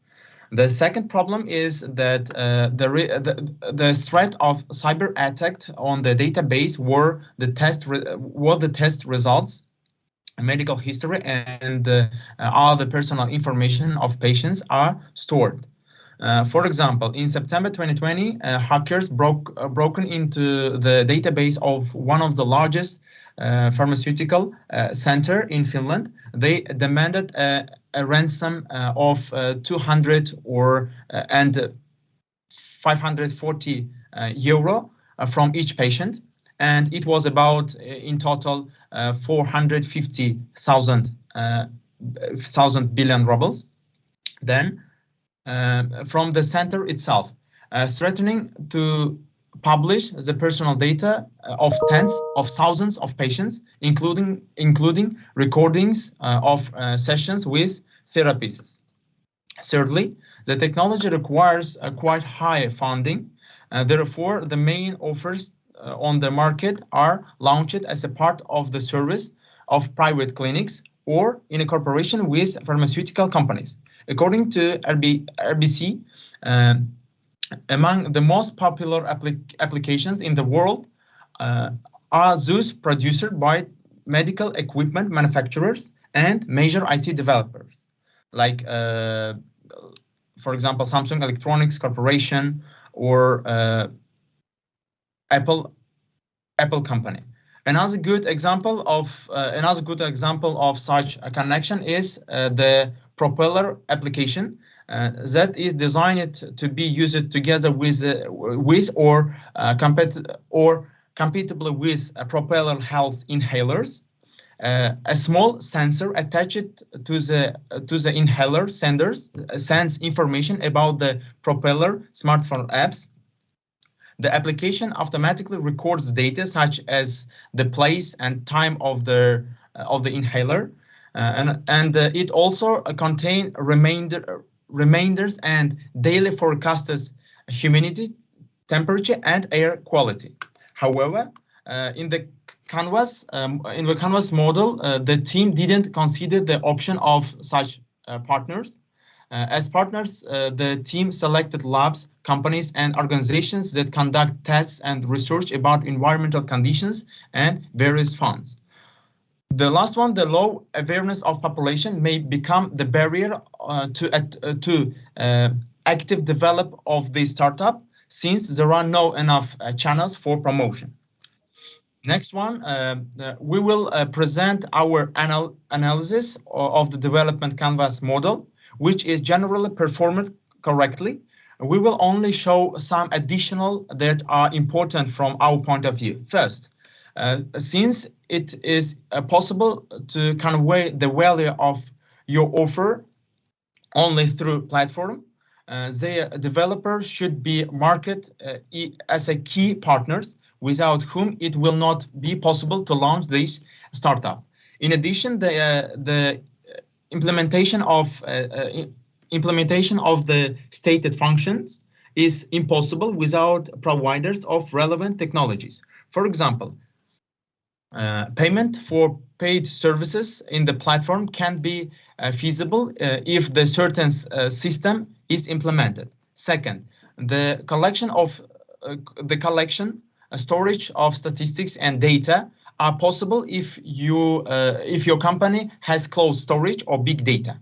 The second problem is that the threat of cyber attack on the database were the test results, medical history, and all the personal information of patients are stored. For example, in September 2020, hackers broken into the database of one of the largest pharmaceutical center in Finland. They demanded a ransom of 200 and 540 euro from each patient, and it was about in total 450,000 billion rubles. Then from the center itself, threatening to publish the personal data of tens of thousands of patients, including recordings of sessions with therapists. Thirdly, the technology requires a quite high funding. Therefore, the main offers on the market are launched as a part of the service of private clinics or in a cooperation with pharmaceutical companies. According to RBC, among the most popular applications in the world are those produced by medical equipment manufacturers and major IT developers, like, for example, Samsung Electronics Corporation or Apple company. Another good example of such a connection is the Propeller application that is designed to be used together with or compatible with Propeller Health inhalers. A small sensor attached to the inhaler sends information about the Propeller smartphone apps. The application automatically records data such as the place and time of the inhaler, and it also contains reminders and daily forecasts humidity, temperature, and air quality. However, in the Canvas model, the team didn't consider the option of such partners. As partners, the team selected labs, companies, and organizations that conduct tests and research about environmental conditions and various funds. The last one, the low awareness of population may become the barrier to active develop of the startup, since there are no enough channels for promotion. Next one, we will present our analysis of the development Canvas model, which is generally performed correctly. We will only show some additional that are important from our point of view. First, since it is possible to convey the value of your offer only through platform, the developer should be marketed as a key partners, without whom it will not be possible to launch this startup. In addition, the implementation of the stated functions is impossible without providers of relevant technologies. For example, payment for paid services in the platform can be feasible if the certain system is implemented. Second, the collection, storage of statistics and data are possible if your company has cloud storage or big data.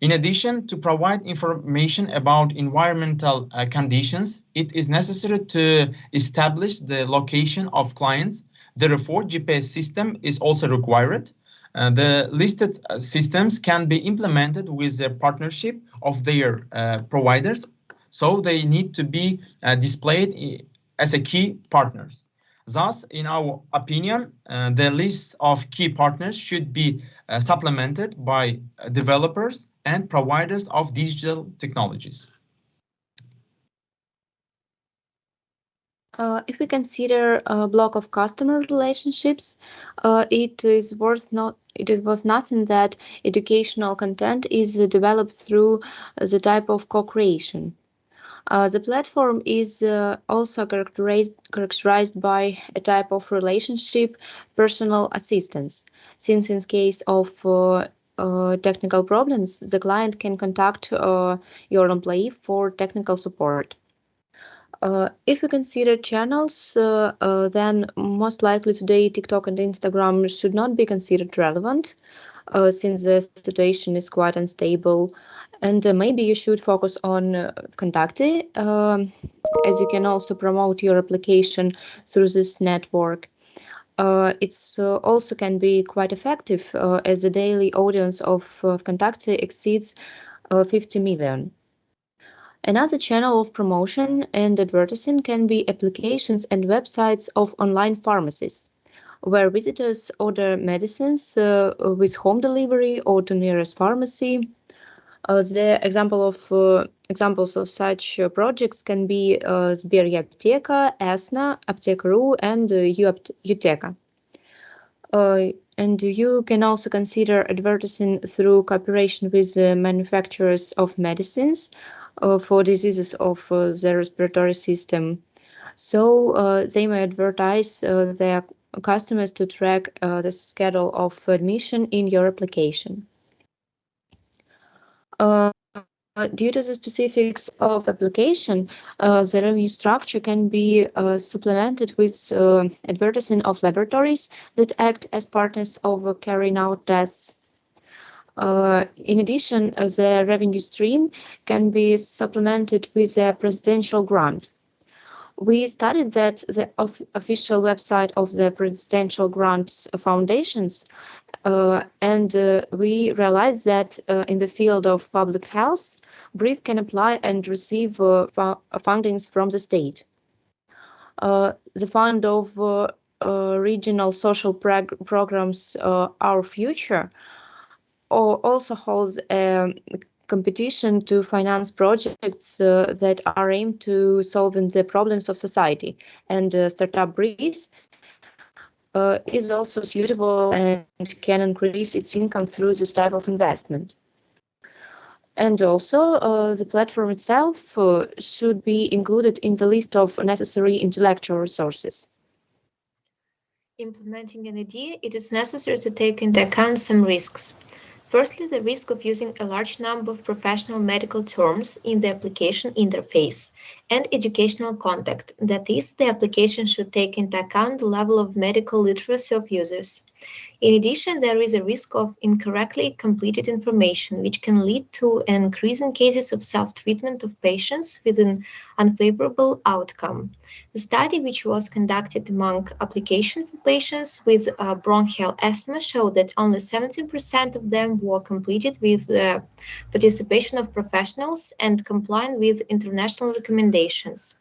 In addition, to provide information about environmental conditions, it is necessary to establish the location of clients. Therefore, GPS system is also required. The listed systems can be implemented with the partnership of their providers, so they need to be displayed as a key partners. Thus, in our opinion, the list of key partners should be supplemented by developers and providers of digital technologies. If we consider a block of customer relationships, it is worth nothing that educational content is developed through the type of co-creation. The platform is also characterized by a type of relationship, personal assistance, since in case of technical problems, the client can contact your employee for technical support. If we consider channels, then most likely today TikTok and Instagram should not be considered relevant, since the situation is quite unstable. And maybe you should focus on Contacti, as you can also promote your application through this network. It's also can be quite effective, as the daily audience of Contacti exceeds 50 million. Another channel of promotion and advertising can be applications and websites of online pharmacies, where visitors order medicines with home delivery or to nearest pharmacy. The examples of such projects can be Sbergia Apteka, Esna, Apteka.ru, and Uteka. And you can also consider advertising through cooperation with manufacturers of medicines for diseases of the respiratory system. So they may advertise their customers to track the schedule of admission in your application. Due to the specifics of application, the revenue structure can be supplemented with advertising of laboratories that act as partners of carrying out tests. In addition, the revenue stream can be supplemented with a presidential grant. We studied that the official website of the presidential grants foundations, and we realized that in the field of public health, BRIS can apply and receive fundings from the state. The fund of regional social programs, Our Future, also holds a competition to finance projects that are aimed to solving the problems of society, and Startup BRIS is also suitable and can increase its income through this type of investment. And also, the platform itself should be included in the list of necessary intellectual resources. Implementing an idea, it is necessary to take into account some risks. Firstly, the risk of using a large number of professional medical terms in the application interface and educational content. That is, the application should take into account the level of medical literacy of users. In addition, there is a risk of incorrectly completed information, which can lead to an increase in cases of self-treatment of patients with an unfavorable outcome. The study, which was conducted among applications for patients with bronchial asthma, showed that only 17% of them were completed with the participation of professionals and compliant with international recommendations.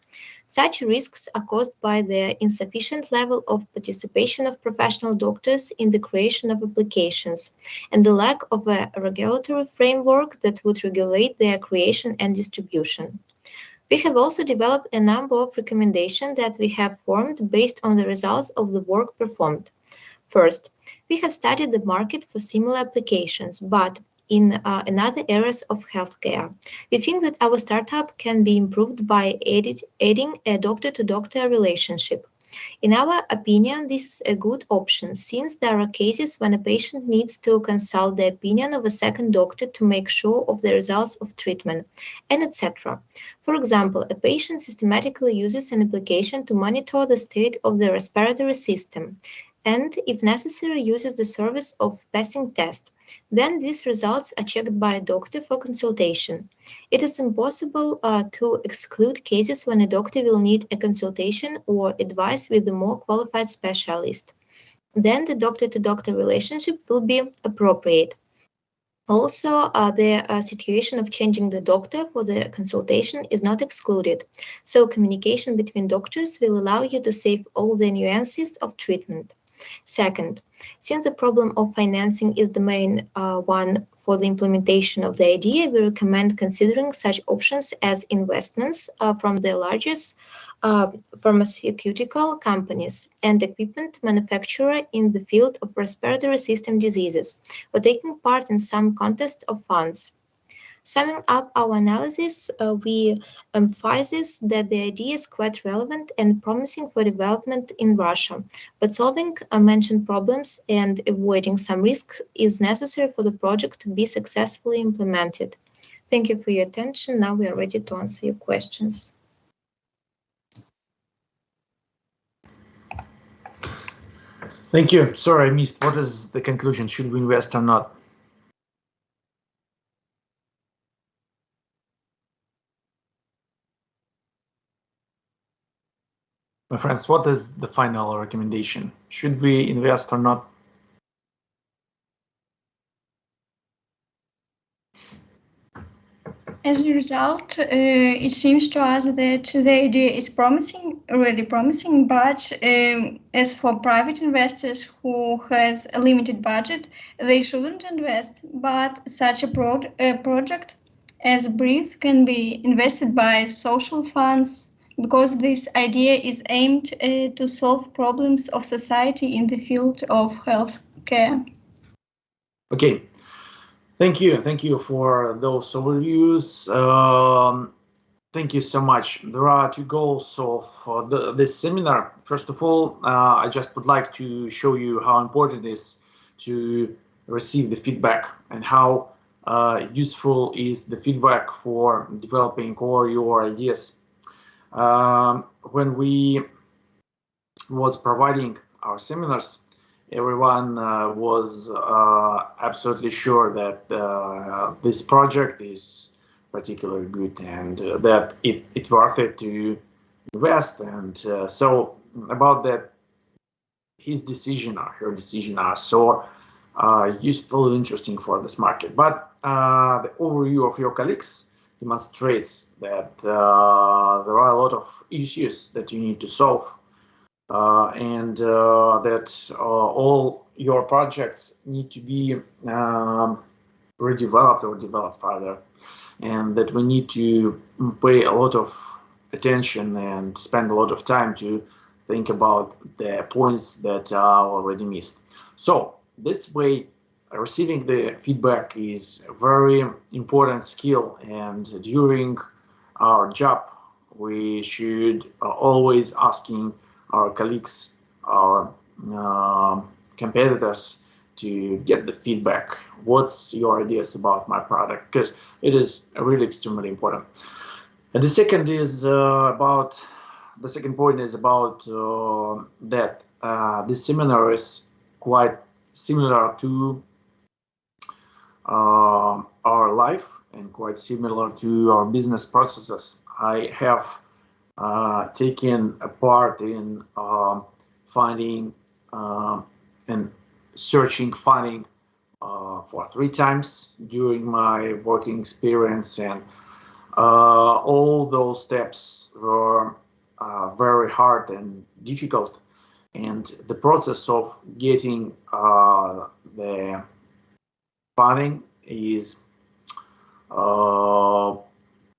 Such risks are caused by the insufficient level of participation of professional doctors in the creation of applications and the lack of a regulatory framework that would regulate their creation and distribution. We have also developed a number of recommendations that we have formed based on the results of the work performed. First, we have studied the market for similar applications, but in another areas of healthcare. We think that our startup can be improved by adding a doctor-to-doctor relationship. In our opinion, this is a good option, since there are cases when a patient needs to consult the opinion of a second doctor to make sure of the results of treatment, and etc. For example, a patient systematically uses an application to monitor the state of the respiratory system, and, if necessary, uses the service of passing test. Then these results are checked by a doctor for consultation. It is impossible to exclude cases when a doctor will need a consultation or advice with a more qualified specialist. then the doctor-to-doctor relationship will be appropriate. Also, the situation of changing the doctor for the consultation is not excluded. So communication between doctors will allow you to save all the nuances of treatment. Second, since the problem of financing is the main one for the implementation of the idea, we recommend considering such options as investments from the largest pharmaceutical companies and equipment manufacturer in the field of respiratory system diseases, or taking part in some contest of funds. Summing up our analysis, we emphasize that the idea is quite relevant and promising for development in Russia, but solving mentioned problems and avoiding some risk is necessary for the project to be successfully implemented. Thank you for your attention. Now we are ready to answer your questions. Thank you. Sorry, I missed. What is the conclusion? Should we invest or not? My friends, what is the final recommendation? Should we invest or not? As a result, it seems to us that the idea is promising, really promising, but as for private investors who has a limited budget, they shouldn't invest, but such a project as BREATHE can be invested by social funds because this idea is aimed to solve problems of society in the field of healthcare. Okay. Thank you for those overviews. Thank you so much. There are two goals of this seminar. First of all, I just would like to show you how important it is to receive the feedback and how useful is the feedback for developing all your ideas. When we was providing our seminars, everyone was absolutely sure that this project is particularly good and that it's worth it to invest. And so about that, his decision or her decision are so useful and interesting for this market. But the overview of your colleagues demonstrates that there are a lot of issues that you need to solve. And that all your projects need to be redeveloped or developed further, and that we need to pay a lot of attention and spend a lot of time to think about the points that are already missed. So this way, receiving the feedback is a very important skill, and during our job, we should always asking our colleagues, our competitors to get the feedback. What's your ideas about my product? Because it is really extremely important. And the second is the second point is about that this seminar is quite similar to our life and quite similar to our business processes. I have taken a part in finding and searching funding for 3 times during my working experience, and all those steps were very hard and difficult, and the process of getting the funding is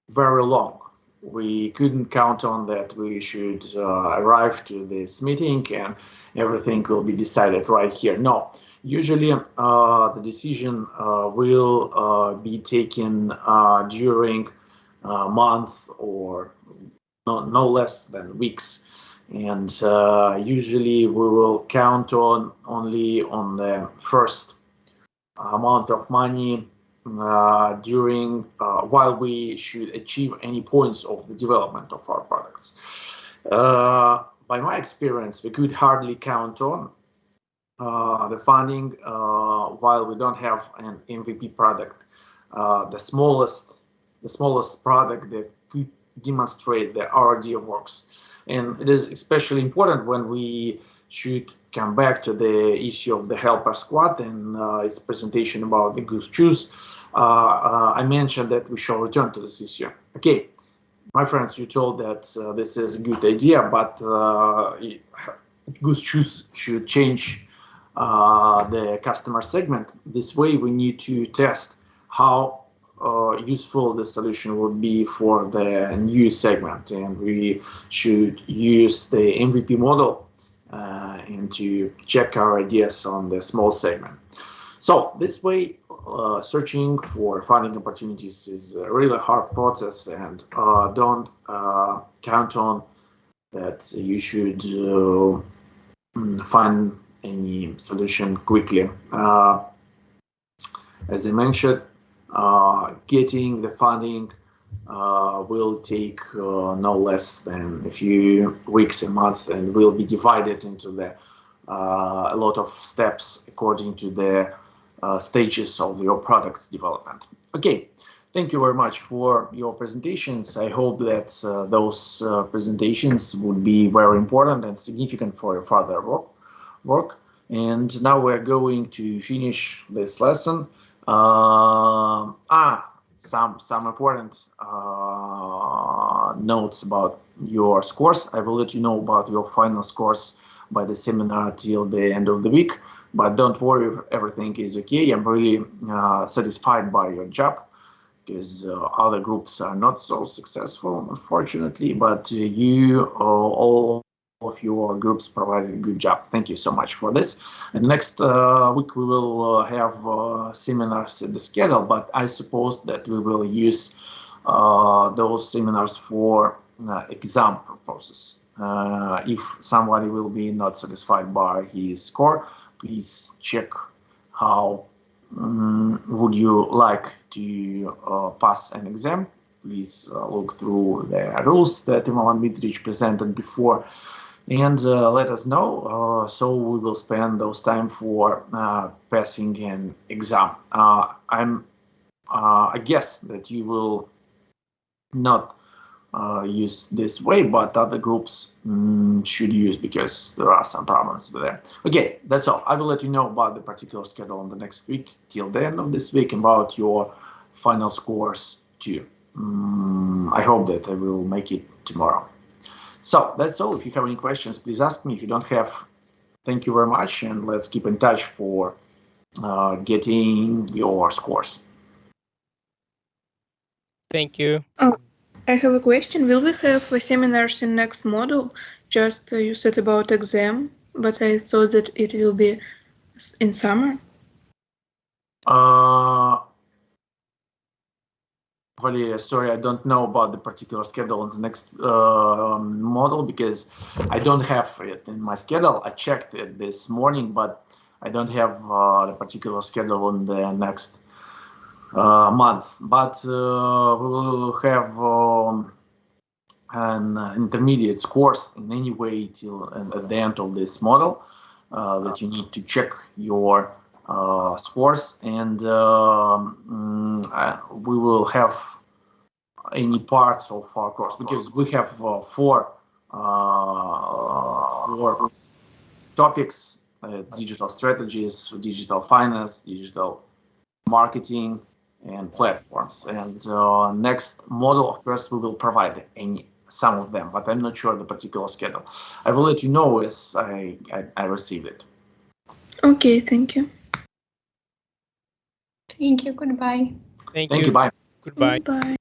very long. We couldn't count on that we should arrive to this meeting and everything will be decided right here. No, usually the decision will be taken during a month or no less than weeks. And usually we will count only on the first amount of money during while we should achieve any points of the development of our products. By my experience, we could hardly count on the funding while we don't have an MVP product. The smallest product that could demonstrate that our idea works. And it is especially important when we should come back to the issue of the helper squad and its presentation about the Goose Juice. I mentioned that we shall return to this issue. Okay, my friends, you told that this is a good idea, but Goose Juice should change the customer segment. This way we need to test how useful the solution would be for the new segment, and we should use the MVP model and to check our ideas on the small segment. So this way, searching for funding opportunities is a really hard process, and don't count on that you should find any solution quickly. As I mentioned, getting the funding will take no less than a few weeks and months, and will be divided into the a lot of steps according to the stages of your product's development. Okay, thank you very much for your presentations. I hope that those presentations would be very important and significant for your further work. And now we're going to finish this lesson. Some important notes about your scores. I will let you know about your final scores by the seminar till the end of the week, but don't worry, everything is okay. I'm really satisfied by your job, because other groups are not so successful, unfortunately, but you all of your groups provided a good job. Thank you so much for this. And next week we will have seminars in the schedule, but I suppose that we will use those seminars for exam purposes. If somebody will be not satisfied by his score, please check how would you like to pass an exam. Please look through the rules that Ivan Dmitrich presented before, and let us know, so we will spend those time for passing an exam. I guess that you will not use this way, but other groups should use, because there are some problems there. Okay, that's all. I will let you know about the particular schedule in the next week, till the end of this week, about your final scores too. I hope that I will make it tomorrow. So that's all. If you have any questions, please ask me. If you don't have, thank you very much, and let's keep in touch for getting your scores. Thank you. Oh, I have a question. Will we have seminars in next module? Just you said about exam, but I thought that it will be in summer. Valeria, sorry, I don't know about the particular schedule in the next model, because I don't have it in my schedule. I checked it this morning, but I don't have the particular schedule in the next month. But we will have an intermediate course in any way till at the end of this model that you need to check your scores, and we will have any parts of our course, because we have four topics: digital strategies, digital finance, digital marketing, and platforms. And next model, of course, we will provide some of them, but I'm not sure the particular schedule. I will let you know as I receive it. Okay, thank you. Thank you. Goodbye. Thank you. Bye. Goodbye. Bye.